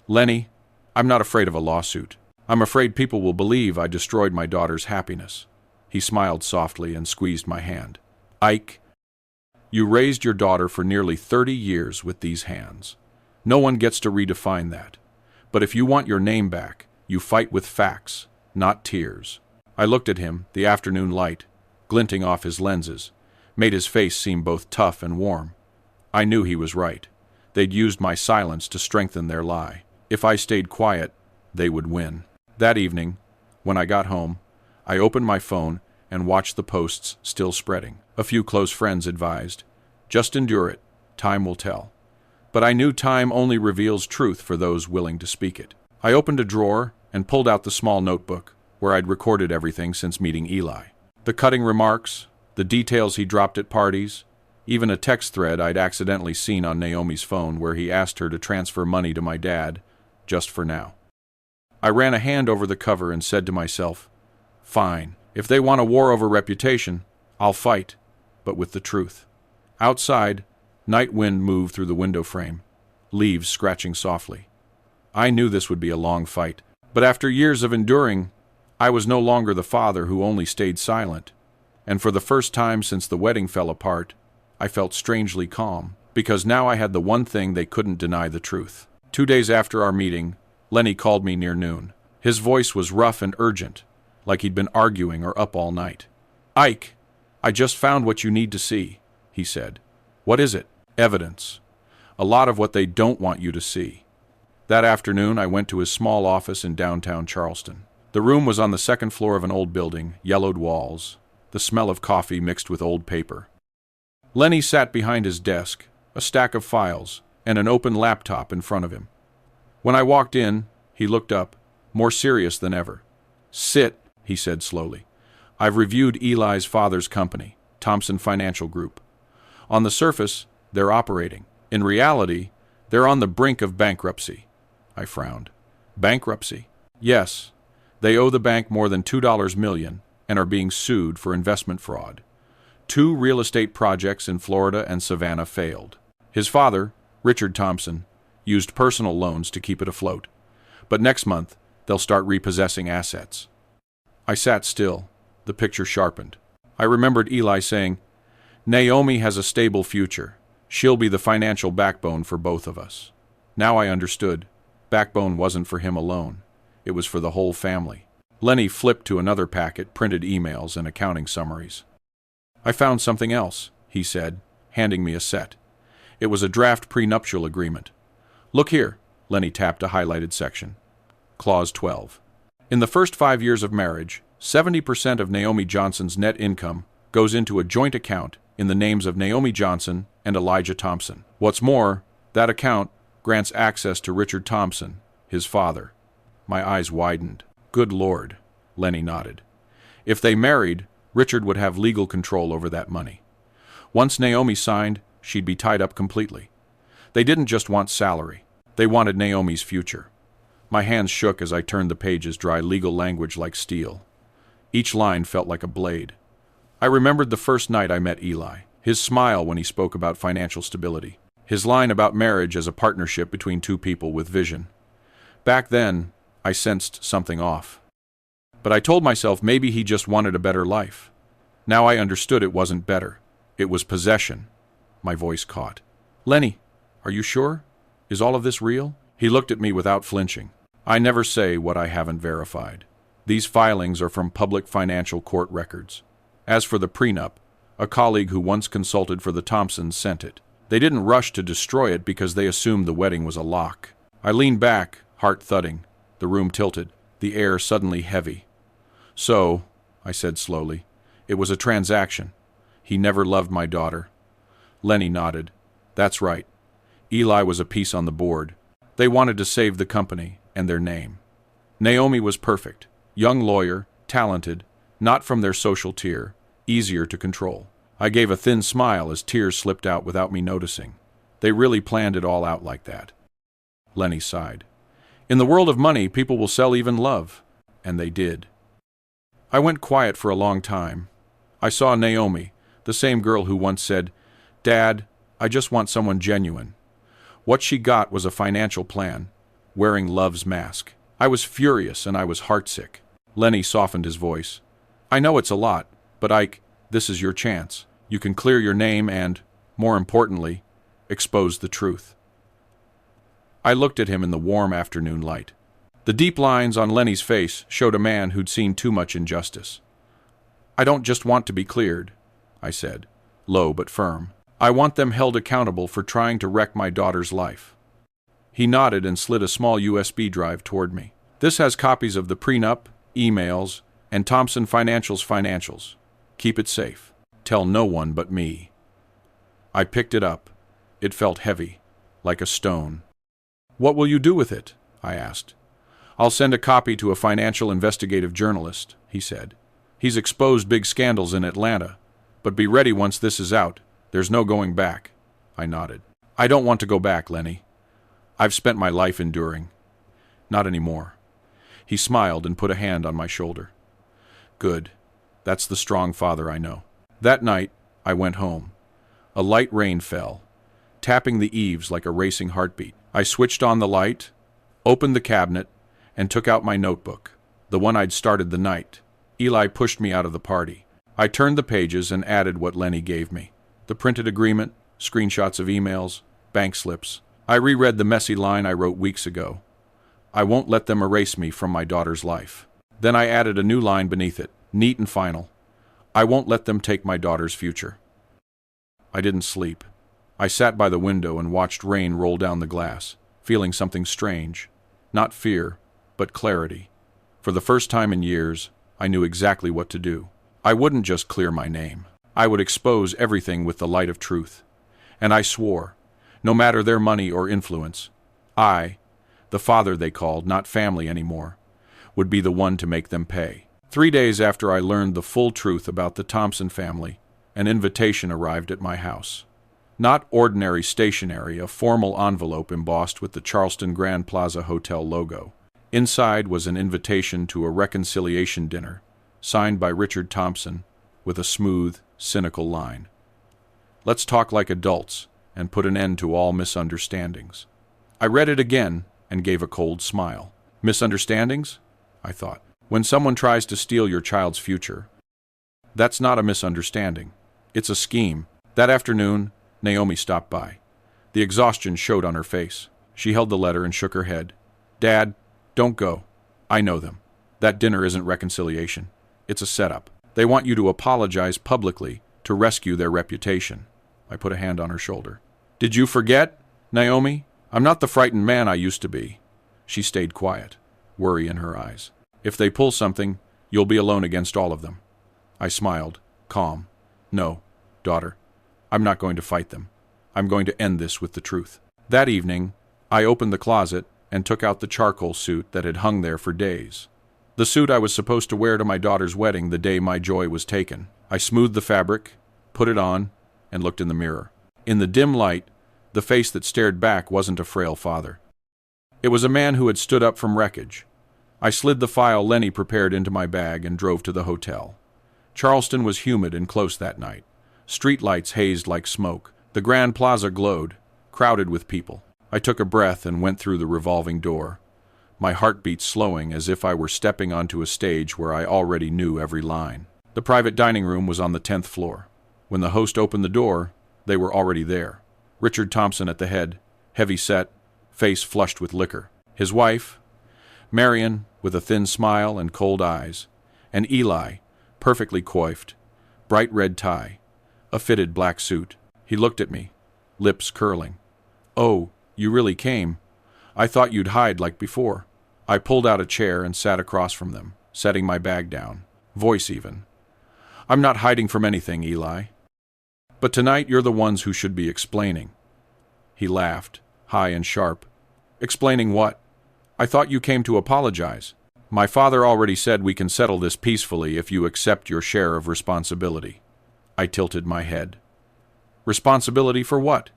Lenny, I'm not afraid of a lawsuit. I'm afraid people will believe I destroyed my daughter's happiness. He smiled softly and squeezed my hand. Ike, you raised your daughter for nearly 30 years with these hands. No one gets to redefine that. But if you want your name back, you fight with facts, not tears. I looked at him, the afternoon light, glinting off his lenses, made his face seem both tough and warm. I knew he was right. They'd used my silence to strengthen their lie. If I stayed quiet, they would win. That evening, when I got home, I opened my phone and watched the posts still spreading. A few close friends advised, just endure it, time will tell. But I knew time only reveals truth for those willing to speak it. I opened a drawer and pulled out the small notebook where I'd recorded everything since meeting Eli. The cutting remarks, the details he dropped at parties, even a text thread I'd accidentally seen on Naomi's phone where he asked her to transfer money to my dad, just for now. I ran a hand over the cover and said to myself, fine, if they want a war over reputation, I'll fight, but with the truth. Outside, night wind moved through the window frame, leaves scratching softly. I knew this would be a long fight, but after years of enduring, I was no longer the father who only stayed silent, and for the first time since the wedding fell apart, I felt strangely calm, because now I had the one thing they couldn't deny the truth. 2 days after our meeting, Lenny called me near noon. His voice was rough and urgent, like he'd been arguing or up all night. Ike, I just found what you need to see, he said. What is it? Evidence. A lot of what they don't want you to see. That afternoon, I went to his small office in downtown Charleston. The room was on the second floor of an old building, yellowed walls, the smell of coffee mixed with old paper. Lenny sat behind his desk, a stack of files, and an open laptop in front of him. When I walked in, he looked up, more serious than ever. "Sit," he said slowly. "I've reviewed Eli's father's company, Thompson Financial Group. On the surface, they're operating. In reality, they're on the brink of bankruptcy." I frowned. "Bankruptcy?" "Yes. They owe the bank more than $2 million and are being sued for investment fraud. 2 real estate projects in Florida and Savannah failed. His father, Richard Thompson, used personal loans to keep it afloat. But next month, they'll start repossessing assets." I sat still. The picture sharpened. I remembered Eli saying, "Naomi has a stable future. She'll be the financial backbone for both of us." Now I understood. Backbone wasn't for him alone. It was for the whole family. Lenny flipped to another packet, printed emails and accounting summaries. "I found something else," he said, handing me a set. It was a draft prenuptial agreement. "Look here," Lenny tapped a highlighted section. Clause 12. "In the first 5 years of marriage, 70% of Naomi Johnson's net income goes into a joint account in the names of Naomi Johnson and Elijah Thompson. What's more, that account grants access to Richard Thompson, his father." My eyes widened. "Good Lord," Lenny nodded. "If they married, Richard would have legal control over that money. Once Naomi signed, she'd be tied up completely. They didn't just want salary. They wanted Naomi's future." My hands shook as I turned the pages, dry legal language like steel. Each line felt like a blade. I remembered the first night I met Eli, his smile when he spoke about financial stability, his line about marriage as a partnership between 2 people with vision. Back then, I sensed something off. But I told myself maybe he just wanted a better life. Now I understood it wasn't better. It was possession. My voice caught. "Lenny, are you sure? Is all of this real?" He looked at me without flinching. "I never say what I haven't verified. These filings are from public financial court records. As for the prenup, a colleague who once consulted for the Thompsons sent it. They didn't rush to destroy it because they assumed the wedding was a lock." I leaned back, heart thudding. The room tilted, the air suddenly heavy. "So," I said slowly, "it was a transaction. He never loved my daughter." Lenny nodded. "That's right. Eli was a piece on the board. They wanted to save the company and their name. Naomi was perfect. Young lawyer, talented, not from their social tier, easier to control." I gave a thin smile as tears slipped out without me noticing. They really planned it all out like that. Lenny sighed. "In the world of money, people will sell even love." And they did. I went quiet for a long time. I saw Naomi, the same girl who once said, "Dad, I just want someone genuine." What she got was a financial plan, wearing love's mask. I was furious and I was heartsick. Lenny softened his voice. "I know it's a lot, but Ike, this is your chance. You can clear your name and, more importantly, expose the truth." I looked at him in the warm afternoon light. The deep lines on Lenny's face showed a man who'd seen too much injustice. "I don't just want to be cleared," I said, low but firm. "I want them held accountable for trying to wreck my daughter's life." He nodded and slid a small USB drive toward me. "This has copies of the prenup, emails, and Thompson Financial's financials. Keep it safe. Tell no one but me." I picked it up. It felt heavy, like a stone. "What will you do with it?" I asked. "I'll send a copy to a financial investigative journalist," he said. "He's exposed big scandals in Atlanta. But be ready once this is out. There's no going back." I nodded. "I don't want to go back, Lenny. I've spent my life enduring. Not anymore." He smiled and put a hand on my shoulder. "Good. That's the strong father I know." That night, I went home. A light rain fell, tapping the eaves like a racing heartbeat. I switched on the light, opened the cabinet, and took out my notebook, the one I'd started the night. Eli pushed me out of the party. I turned the pages and added what Lenny gave me. The printed agreement, screenshots of emails, bank slips. I reread the messy line I wrote weeks ago. "I won't let them erase me from my daughter's life." Then I added a new line beneath it, neat and final. "I won't let them take my daughter's future." I didn't sleep. I sat by the window and watched rain roll down the glass, feeling something strange. Not fear, but clarity. For the first time in years, I knew exactly what to do. I wouldn't just clear my name. I would expose everything with the light of truth. And I swore, no matter their money or influence, I, the father they called, not family anymore, would be the one to make them pay. 3 days after I learned the full truth about the Thompson family, an invitation arrived at my house. Not ordinary stationery, a formal envelope embossed with the Charleston Grand Plaza Hotel logo. Inside was an invitation to a reconciliation dinner, signed by Richard Thompson, with a smooth, cynical line. Let's talk like adults and put an end to all misunderstandings. I read it again and gave a cold smile. Misunderstandings? I thought. When someone tries to steal your child's future, that's not a misunderstanding. It's a scheme. That afternoon, Naomi stopped by. The exhaustion showed on her face. She held the letter and shook her head. Dad, don't go. I know them. That dinner isn't reconciliation. It's a setup. They want you to apologize publicly to rescue their reputation. I put a hand on her shoulder. Did you forget, Naomi? I'm not the frightened man I used to be. She stayed quiet, worry in her eyes. If they pull something, you'll be alone against all of them. I smiled, calm. No, daughter. I'm not going to fight them. I'm going to end this with the truth. That evening, I opened the closet and took out the charcoal suit that had hung there for days. The suit I was supposed to wear to my daughter's wedding the day my joy was taken. I smoothed the fabric, put it on, and looked in the mirror. In the dim light, the face that stared back wasn't a frail father. It was a man who had stood up from wreckage. I slid the file Lenny prepared into my bag and drove to the hotel. Charleston was humid and close that night. Street lights hazed like smoke. The Grand Plaza glowed, crowded with people. I took a breath and went through the revolving door, my heartbeat slowing as if I were stepping onto a stage where I already knew every line. The private dining room was on the 10th floor. When the host opened the door, they were already there. Richard Thompson at the head, heavy-set, face flushed with liquor. His wife, Marion, with a thin smile and cold eyes, and Eli, perfectly coiffed, bright red tie, a fitted black suit. He looked at me, lips curling. Oh, you really came. I thought you'd hide like before. I pulled out a chair and sat across from them, setting my bag down, voice even. I'm not hiding from anything, Eli. But tonight you're the ones who should be explaining. He laughed, high and sharp. Explaining what? I thought you came to apologize. My father already said we can settle this peacefully if you accept your share of responsibility. I tilted my head. Responsibility for what?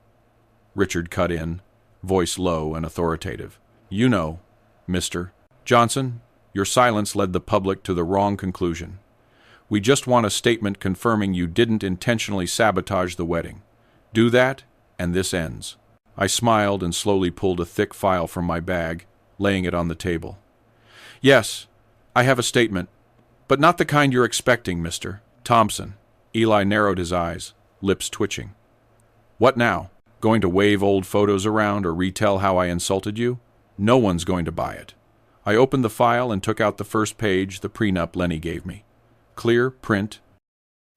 Richard cut in, voice low and authoritative. You know, Mr. Johnson, your silence led the public to the wrong conclusion. We just want a statement confirming you didn't intentionally sabotage the wedding. Do that, and this ends. I smiled and slowly pulled a thick file from my bag, laying it on the table. Yes, I have a statement, but not the kind you're expecting, Mr. Thompson. Eli narrowed his eyes, lips twitching. What now? Going to wave old photos around or retell how I insulted you? No one's going to buy it. I opened the file and took out the first page, the prenup Lenny gave me. Clear print,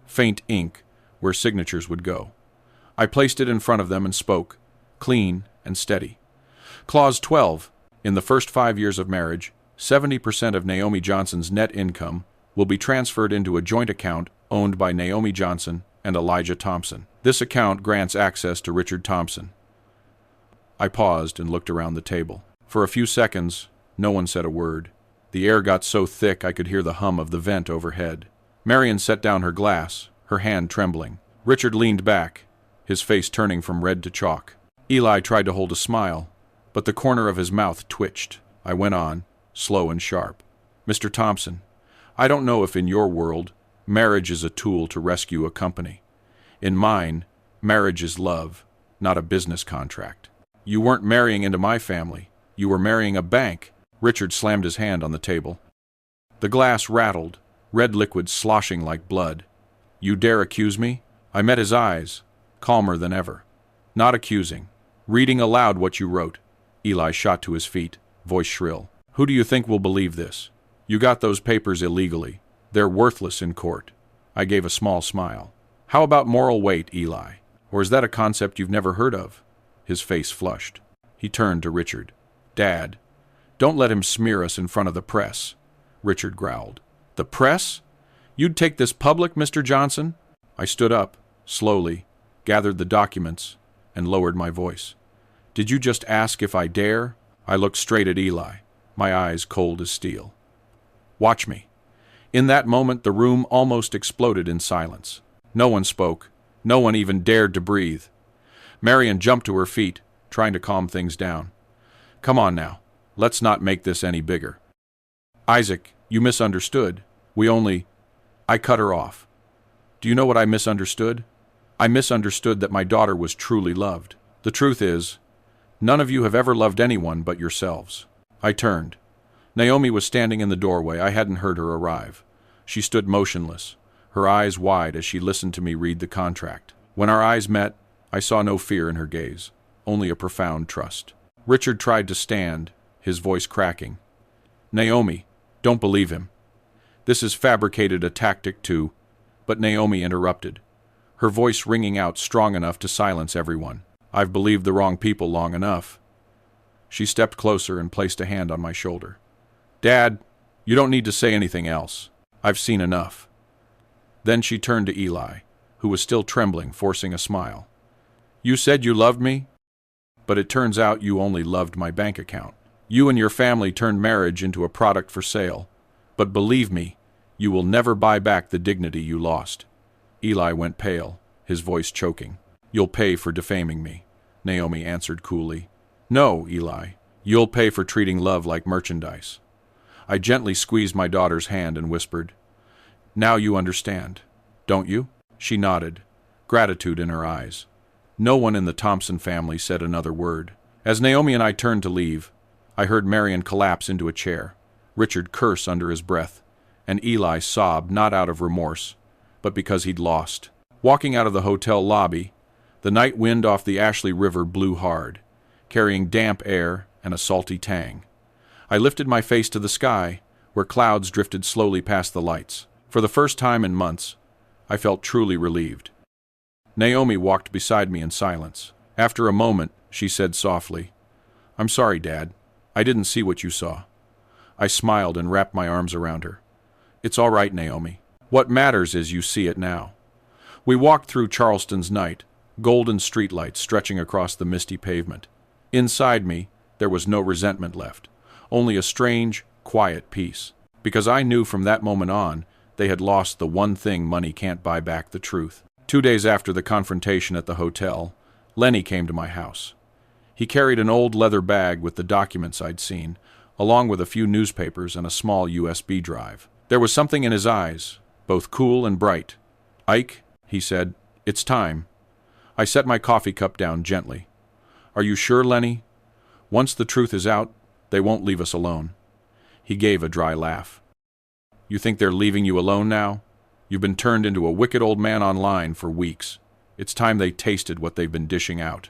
faint ink, where signatures would go. I placed it in front of them and spoke, clean and steady. Clause 12. In the first 5 years of marriage, 70% of Naomi Johnson's net income will be transferred into a joint account owned by Naomi Johnson and Elijah Thompson. This account grants access to Richard Thompson. I paused and looked around the table. For a few seconds, no one said a word. The air got so thick I could hear the hum of the vent overhead. Marion set down her glass, her hand trembling. Richard leaned back, his face turning from red to chalk. Eli tried to hold a smile, but the corner of his mouth twitched. I went on, slow and sharp. Mr. Thompson, I don't know if in your world, marriage is a tool to rescue a company. In mine, marriage is love, not a business contract. You weren't marrying into my family. You were marrying a bank. Richard slammed his hand on the table. The glass rattled, red liquid sloshing like blood. You dare accuse me? I met his eyes, calmer than ever. Not accusing. Reading aloud what you wrote. Eli shot to his feet, voice shrill. Who do you think will believe this? You got those papers illegally. They're worthless in court. I gave a small smile. How about moral weight, Eli? Or is that a concept you've never heard of? His face flushed. He turned to Richard. "Dad, don't let him smear us in front of the press," Richard growled. "The press? You'd take this public, Mr. Johnson?" I stood up, slowly, gathered the documents, and lowered my voice. "Did you just ask if I dare?" I looked straight at Eli, my eyes cold as steel. "Watch me." In that moment, the room almost exploded in silence. No one spoke. No one even dared to breathe. Marion jumped to her feet, trying to calm things down. "Come on now. Let's not make this any bigger." "Isaac, you misunderstood. I cut her off. "Do you know what I misunderstood? I misunderstood that my daughter was truly loved. The truth is, none of you have ever loved anyone but yourselves." I turned. Naomi was standing in the doorway. I hadn't heard her arrive. She stood motionless, her eyes wide as she listened to me read the contract. When our eyes met, I saw no fear in her gaze, only a profound trust. Richard tried to stand, his voice cracking. "Naomi, don't believe him. This is fabricated a tactic to—" But Naomi interrupted, her voice ringing out strong enough to silence everyone. "I've believed the wrong people long enough." She stepped closer and placed a hand on my shoulder. "Dad, you don't need to say anything else. I've seen enough." Then she turned to Eli, who was still trembling, forcing a smile. "You said you loved me? But it turns out you only loved my bank account. You and your family turned marriage into a product for sale. But believe me, you will never buy back the dignity you lost." Eli went pale, his voice choking. "You'll pay for defaming me," Naomi answered coolly. "No, Eli. You'll pay for treating love like merchandise." I gently squeezed my daughter's hand and whispered, "Now you understand, don't you?" She nodded, gratitude in her eyes. No one in the Thompson family said another word. As Naomi and I turned to leave, I heard Marion collapse into a chair, Richard curse under his breath, and Eli sob not out of remorse, but because he'd lost. Walking out of the hotel lobby, the night wind off the Ashley River blew hard, carrying damp air and a salty tang. I lifted my face to the sky, where clouds drifted slowly past the lights. For the first time in months, I felt truly relieved. Naomi walked beside me in silence. After a moment, she said softly, "I'm sorry, Dad. I didn't see what you saw." I smiled and wrapped my arms around her. "It's all right, Naomi. What matters is you see it now." We walked through Charleston's night, golden streetlights stretching across the misty pavement. Inside me, there was no resentment left, only a strange, quiet peace, because I knew from that moment on they had lost the one thing money can't buy back: the truth. 2 days after the confrontation at the hotel, Lenny came to my house. He carried an old leather bag with the documents I'd seen, along with a few newspapers and a small USB drive. There was something in his eyes, both cool and bright. "Ike," he said, "it's time." I set my coffee cup down gently. "Are you sure, Lenny? Once the truth is out, they won't leave us alone." He gave a dry laugh. "You think they're leaving you alone now? You've been turned into a wicked old man online for weeks. It's time they tasted what they've been dishing out."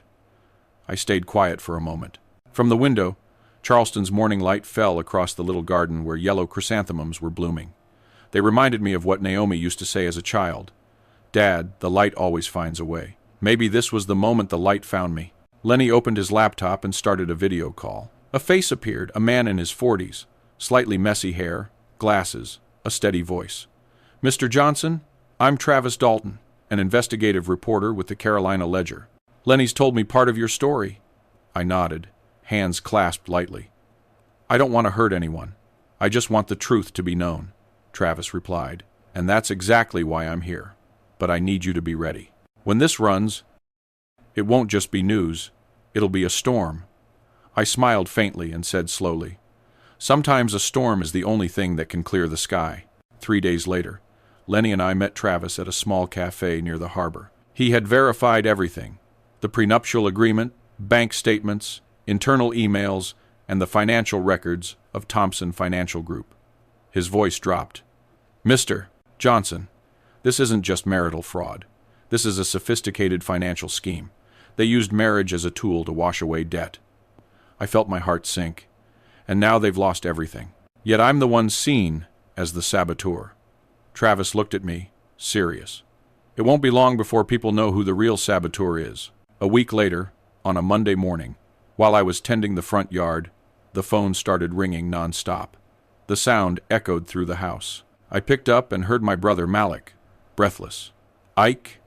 I stayed quiet for a moment. From the window, Charleston's morning light fell across the little garden where yellow chrysanthemums were blooming. They reminded me of what Naomi used to say as a child. "Dad, the light always finds a way." Maybe this was the moment the light found me. Lenny opened his laptop and started a video call. A face appeared, a man in his 40s, slightly messy hair, glasses, a steady voice. "Mr. Johnson, I'm Travis Dalton, an investigative reporter with the Carolina Ledger. Lenny's told me part of your story." I nodded, hands clasped lightly. "I don't want to hurt anyone. I just want the truth to be known," Travis replied. "And that's exactly why I'm here. But I need you to be ready. When this runs, it won't just be news. It'll be a storm." I smiled faintly and said slowly, "Sometimes a storm is the only thing that can clear the sky." 3 days later, Lenny and I met Travis at a small cafe near the harbor. He had verified everything: the prenuptial agreement, bank statements, internal emails, and the financial records of Thompson Financial Group. His voice dropped. "Mr. Johnson, this isn't just marital fraud. This is a sophisticated financial scheme. They used marriage as a tool to wash away debt." I felt my heart sink. And now they've lost everything. Yet I'm the one seen as the saboteur. Travis looked at me, serious. "It won't be long before people know who the real saboteur is." A week later, on a Monday morning, While I was tending the front yard, the phone started ringing non-stop. The sound echoed through the house. I picked up and heard my brother Malik, breathless. "Ike?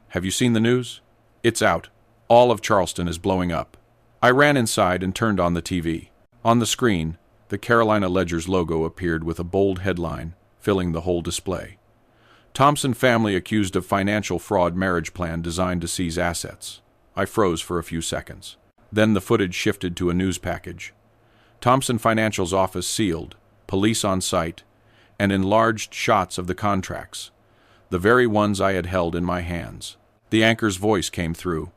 Have you seen the news? It's out. All of Charleston is blowing up." I ran inside and turned on the TV. On the screen, the Carolina Ledger's logo appeared with a bold headline, filling the whole display. "Thompson family accused of financial fraud, marriage plan designed to seize assets." I froze for a few seconds. Then the footage shifted to a news package. Thompson Financial's office sealed, police on site, and enlarged shots of the contracts, the very ones I had held in my hands. The anchor's voice came through.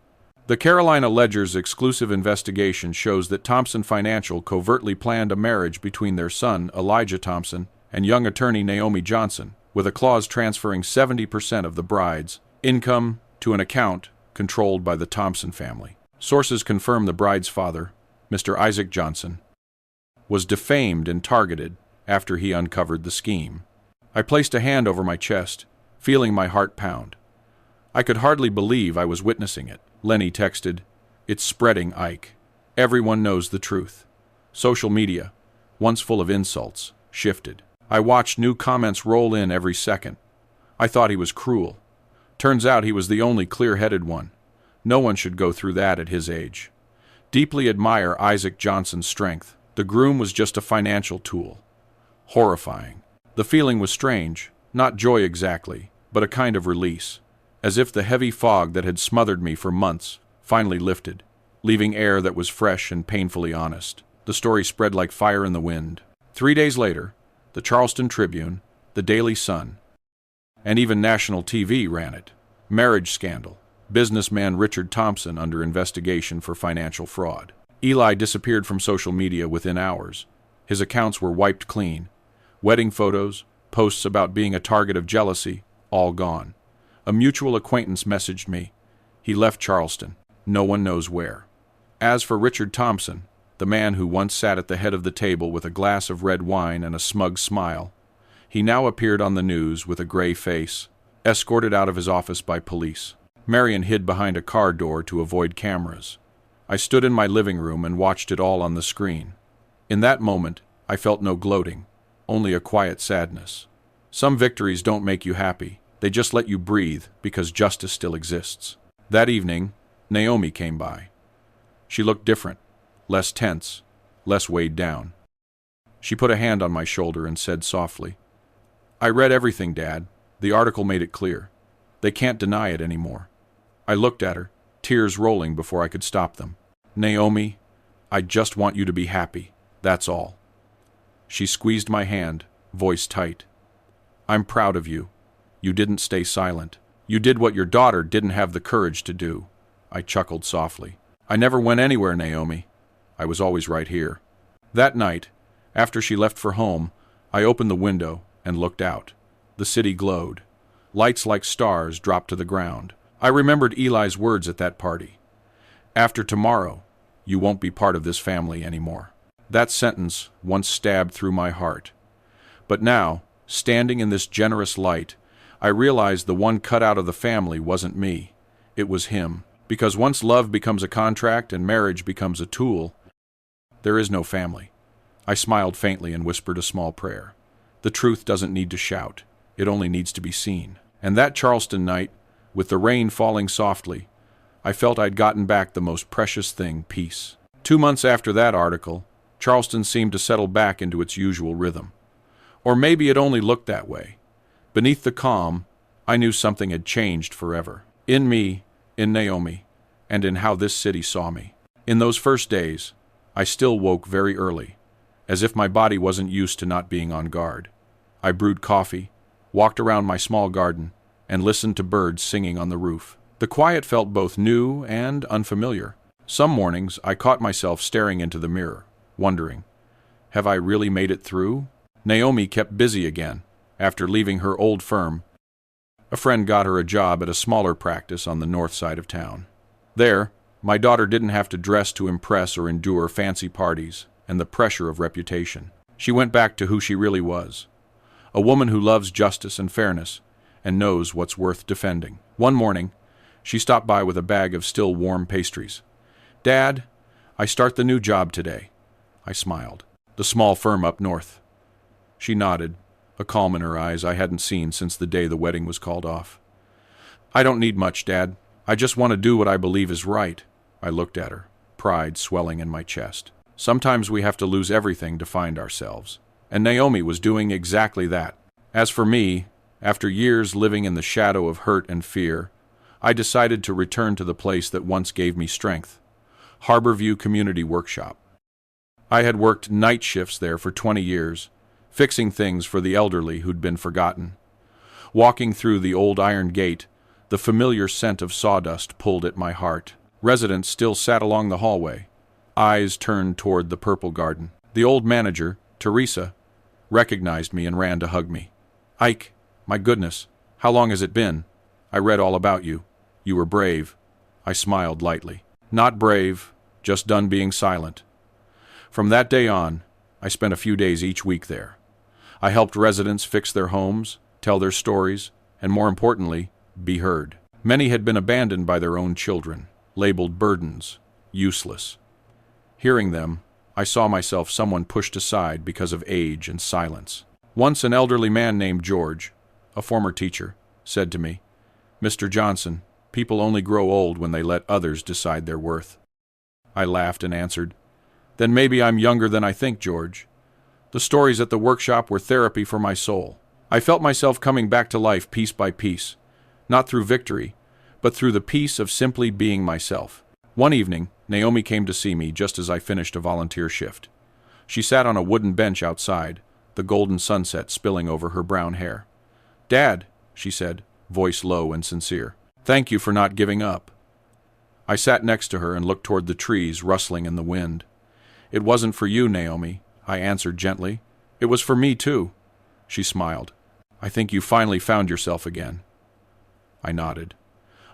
"The Carolina Ledger's exclusive investigation shows that Thompson Financial covertly planned a marriage between their son, Elijah Thompson, and young attorney Naomi Johnson, with a clause transferring 70% of the bride's income to an account controlled by the Thompson family. Sources confirm the bride's father, Mr. Isaac Johnson, was defamed and targeted after he uncovered the scheme." I placed a hand over my chest, feeling my heart pound. I could hardly believe I was witnessing it. Lenny texted, "It's spreading, Ike. Everyone knows the truth." Social media, once full of insults, shifted. I watched new comments roll in every second. I thought he was cruel. Turns out he was the only clear-headed one. No one should go through that at his age. Deeply admire Isaac Johnson's strength. The groom was just a financial tool. Horrifying. The feeling was strange, not joy exactly, but a kind of release, as if the heavy fog that had smothered me for months finally lifted, leaving air that was fresh and painfully honest. The story spread like fire in the wind. 3 days later, the Charleston Tribune, the Daily Sun, and even national TV ran it. Marriage scandal. Businessman Richard Thompson under investigation for financial fraud. Eli disappeared from social media within hours. His accounts were wiped clean. Wedding photos, posts about being a target of jealousy, all gone. A mutual acquaintance messaged me. He left Charleston. No one knows where. As for Richard Thompson, the man who once sat at the head of the table with a glass of red wine and a smug smile, he now appeared on the news with a gray face, escorted out of his office by police. Marion hid behind a car door to avoid cameras. I stood in my living room and watched it all on the screen. In that moment, I felt no gloating, only a quiet sadness. Some victories don't make you happy. They just let you breathe because justice still exists. That evening, Naomi came by. She looked different, less tense, less weighed down. She put a hand on my shoulder and said softly, "I read everything, Dad. The article made it clear. They can't deny it anymore." I looked at her, tears rolling before I could stop them. "Naomi, I just want you to be happy. That's all." She squeezed my hand, voice tight. "I'm proud of you. You didn't stay silent. You did what your daughter didn't have the courage to do." I chuckled softly. "I never went anywhere, Naomi. I was always right here." That night, after she left for home, I opened the window and looked out. The city glowed. Lights like stars dropped to the ground. I remembered Eli's words at that party. "After tomorrow, you won't be part of this family anymore." That sentence once stabbed through my heart. But now, standing in this generous light, I realized the one cut out of the family wasn't me. It was him. Because once love becomes a contract and marriage becomes a tool, there is no family. I smiled faintly and whispered a small prayer. The truth doesn't need to shout. It only needs to be seen. And that Charleston night, with the rain falling softly, I felt I'd gotten back the most precious thing, peace. 2 months after that article, Charleston seemed to settle back into its usual rhythm. Or maybe it only looked that way. Beneath the calm, I knew something had changed forever. In me, in Naomi, and in how this city saw me. In those first days, I still woke very early, as if my body wasn't used to not being on guard. I brewed coffee, walked around my small garden, and listened to birds singing on the roof. The quiet felt both new and unfamiliar. Some mornings I caught myself staring into the mirror, wondering, have I really made it through? Naomi kept busy again. After leaving her old firm, a friend got her a job at a smaller practice on the north side of town. There, my daughter didn't have to dress to impress or endure fancy parties and the pressure of reputation. She went back to who she really was, a woman who loves justice and fairness and knows what's worth defending. One morning, she stopped by with a bag of still warm pastries. "Dad, I start the new job today. I smiled. The small firm up north. She nodded, a calm in her eyes I hadn't seen since the day the wedding was called off. I don't need much, Dad. I just want to do what I believe is right. I looked at her, pride swelling in my chest. Sometimes we have to lose everything to find ourselves. And Naomi was doing exactly that. As for me, after years living in the shadow of hurt and fear, I decided to return to the place that once gave me strength. Harborview Community Workshop. I had worked night shifts there for 20 years, fixing things for the elderly who'd been forgotten. Walking through the old iron gate, the familiar scent of sawdust pulled at my heart. Residents still sat along the hallway, eyes turned toward the purple garden. The old manager, Teresa, recognized me and ran to hug me. Ike, my goodness, how long has it been? I read all about you. You were brave. I smiled lightly. Not brave, just done being silent. From that day on, I spent a few days each week there. I helped residents fix their homes, tell their stories, and more importantly, be heard. Many had been abandoned by their own children, labeled burdens, useless. Hearing them, I saw myself someone pushed aside because of age and silence. Once an elderly man named George, a former teacher, said to me, Mr. Johnson, people only grow old when they let others decide their worth. I laughed and answered, Then maybe I'm younger than I think, George. The stories at the workshop were therapy for my soul. I felt myself coming back to life piece by piece, not through victory, but through the peace of simply being myself. One evening, Naomi came to see me just as I finished a volunteer shift. She sat on a wooden bench outside, the golden sunset spilling over her brown hair. Dad, she said, voice low and sincere, thank you for not giving up. I sat next to her and looked toward the trees rustling in the wind. It wasn't for you, Naomi, I answered gently. It was for me, too. She smiled. I think you finally found yourself again. I nodded.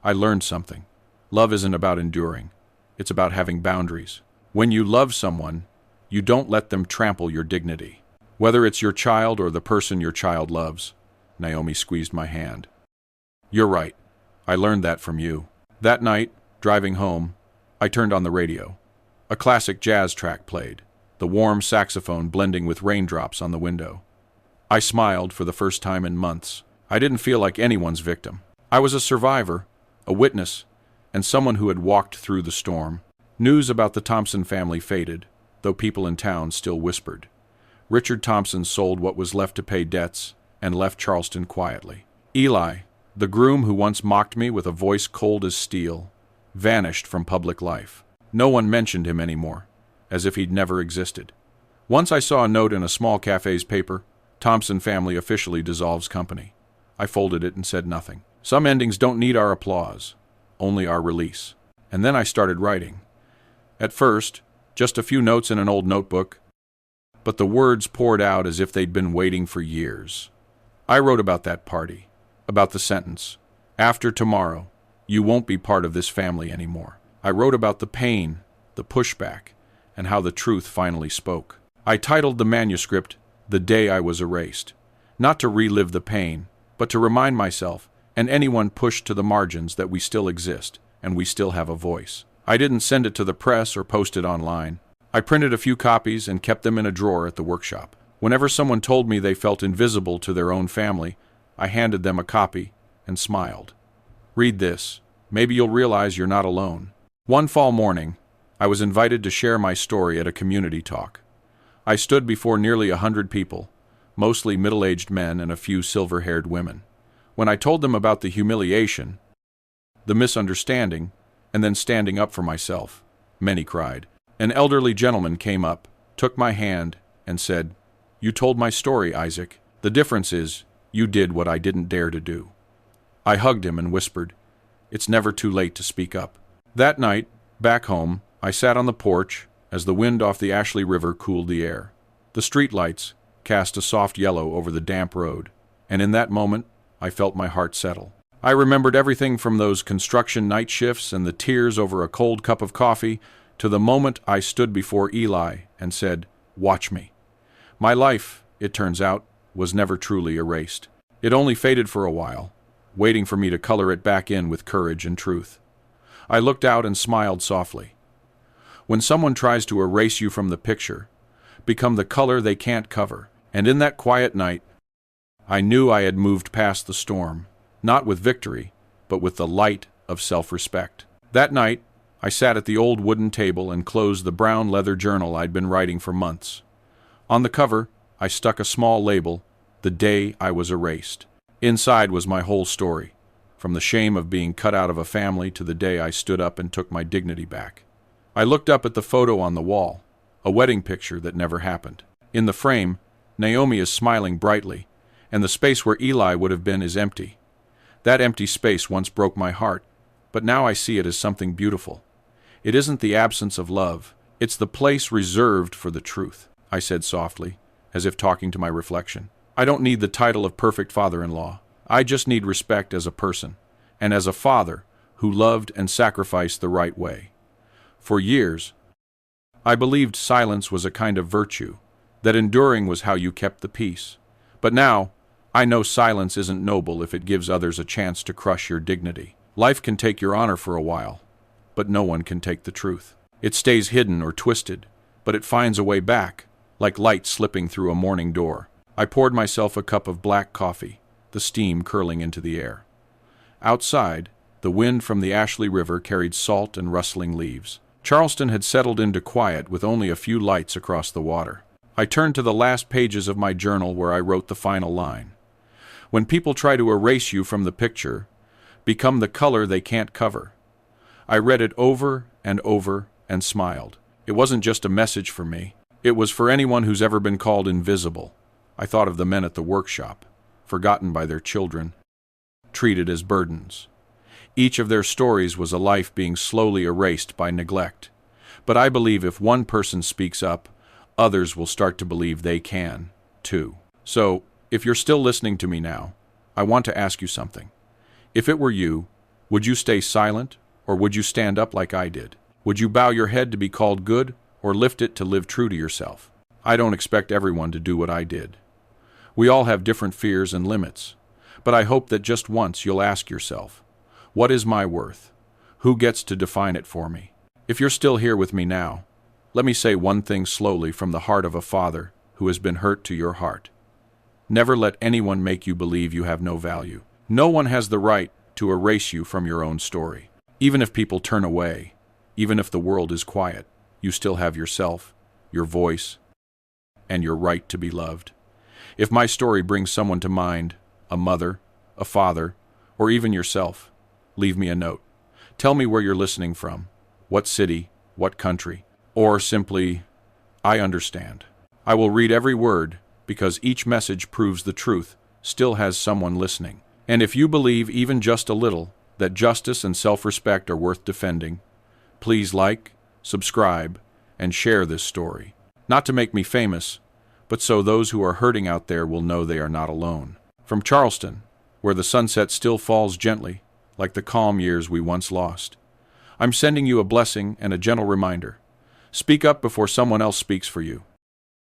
I learned something. Love isn't about enduring. It's about having boundaries. When you love someone, you don't let them trample your dignity. Whether it's your child or the person your child loves. Naomi squeezed my hand. You're right. I learned that from you. That night, driving home, I turned on the radio. A classic jazz track played, the warm saxophone blending with raindrops on the window. I smiled for the first time in months. I didn't feel like anyone's victim. I was a survivor, a witness, and someone who had walked through the storm. News about the Thompson family faded, though people in town still whispered. Richard Thompson sold what was left to pay debts and left Charleston quietly. Eli, the groom who once mocked me with a voice cold as steel, vanished from public life. No one mentioned him anymore, as if he'd never existed. Once I saw a note in a small cafe's paper, Thompson family officially dissolves company. I folded it and said nothing. Some endings don't need our applause, only our release. And then I started writing. At first, just a few notes in an old notebook, but the words poured out as if they'd been waiting for years. I wrote about that party, about the sentence, after tomorrow, you won't be part of this family anymore. I wrote about the pain, the pushback, and how the truth finally spoke. I titled the manuscript, The Day I Was Erased, not to relive the pain, but to remind myself and anyone pushed to the margins that we still exist and we still have a voice. I didn't send it to the press or post it online. I printed a few copies and kept them in a drawer at the workshop. Whenever someone told me they felt invisible to their own family, I handed them a copy and smiled. Read this. Maybe you'll realize you're not alone. One fall morning, I was invited to share my story at a community talk. I stood before nearly 100 people, mostly middle-aged men and a few silver-haired women. When I told them about the humiliation, the misunderstanding, and then standing up for myself, many cried. An elderly gentleman came up, took my hand, and said, "You told my story, Isaac. The difference is, you did what I didn't dare to do." I hugged him and whispered, "It's never too late to speak up." That night, back home, I sat on the porch as the wind off the Ashley River cooled the air. The streetlights cast a soft yellow over the damp road, and in that moment, I felt my heart settle. I remembered everything from those construction night shifts and the tears over a cold cup of coffee to the moment I stood before Eli and said, "Watch me." My life, it turns out, was never truly erased. It only faded for a while, waiting for me to color it back in with courage and truth. I looked out and smiled softly. When someone tries to erase you from the picture, become the color they can't cover. And in that quiet night, I knew I had moved past the storm, not with victory, but with the light of self-respect. That night, I sat at the old wooden table and closed the brown leather journal I'd been writing for months. On the cover, I stuck a small label, "The Day I Was Erased." Inside was my whole story, from the shame of being cut out of a family to the day I stood up and took my dignity back. I looked up at the photo on the wall, a wedding picture that never happened. In the frame, Naomi is smiling brightly, and the space where Eli would have been is empty. That empty space once broke my heart, but now I see it as something beautiful. It isn't the absence of love, it's the place reserved for the truth, I said softly, as if talking to my reflection. I don't need the title of perfect father-in-law. I just need respect as a person, and as a father who loved and sacrificed the right way. For years, I believed silence was a kind of virtue, that enduring was how you kept the peace. But now, I know silence isn't noble if it gives others a chance to crush your dignity. Life can take your honor for a while, but no one can take the truth. It stays hidden or twisted, but it finds a way back, like light slipping through a morning door. I poured myself a cup of black coffee, the steam curling into the air. Outside, the wind from the Ashley River carried salt and rustling leaves. Charleston had settled into quiet with only a few lights across the water. I turned to the last pages of my journal where I wrote the final line. When people try to erase you from the picture, become the color they can't cover. I read it over and smiled. It wasn't just a message for me. It was for anyone who's ever been called invisible. I thought of the men at the workshop, forgotten by their children, treated as burdens. Each of their stories was a life being slowly erased by neglect. But I believe if one person speaks up, others will start to believe they can, too. So, if you're still listening to me now, I want to ask you something. If it were you, would you stay silent, or would you stand up like I did? Would you bow your head to be called good, or lift it to live true to yourself? I don't expect everyone to do what I did. We all have different fears and limits, but I hope that just once you'll ask yourself, what is my worth? Who gets to define it for me? If you're still here with me now, let me say one thing slowly from the heart of a father who has been hurt to your heart. Never let anyone make you believe you have no value. No one has the right to erase you from your own story. Even if people turn away, even if the world is quiet, you still have yourself, your voice, and your right to be loved. If my story brings someone to mind, a mother, a father, or even yourself, leave me a note. Tell me where you're listening from, what city, what country, or simply, I understand. I will read every word because each message proves the truth still has someone listening. And if you believe even just a little that justice and self-respect are worth defending, please like, subscribe, and share this story. Not to make me famous, but so those who are hurting out there will know they are not alone. From Charleston, where the sunset still falls gently, like the calm years we once lost, I'm sending you a blessing and a gentle reminder. Speak up before someone else speaks for you.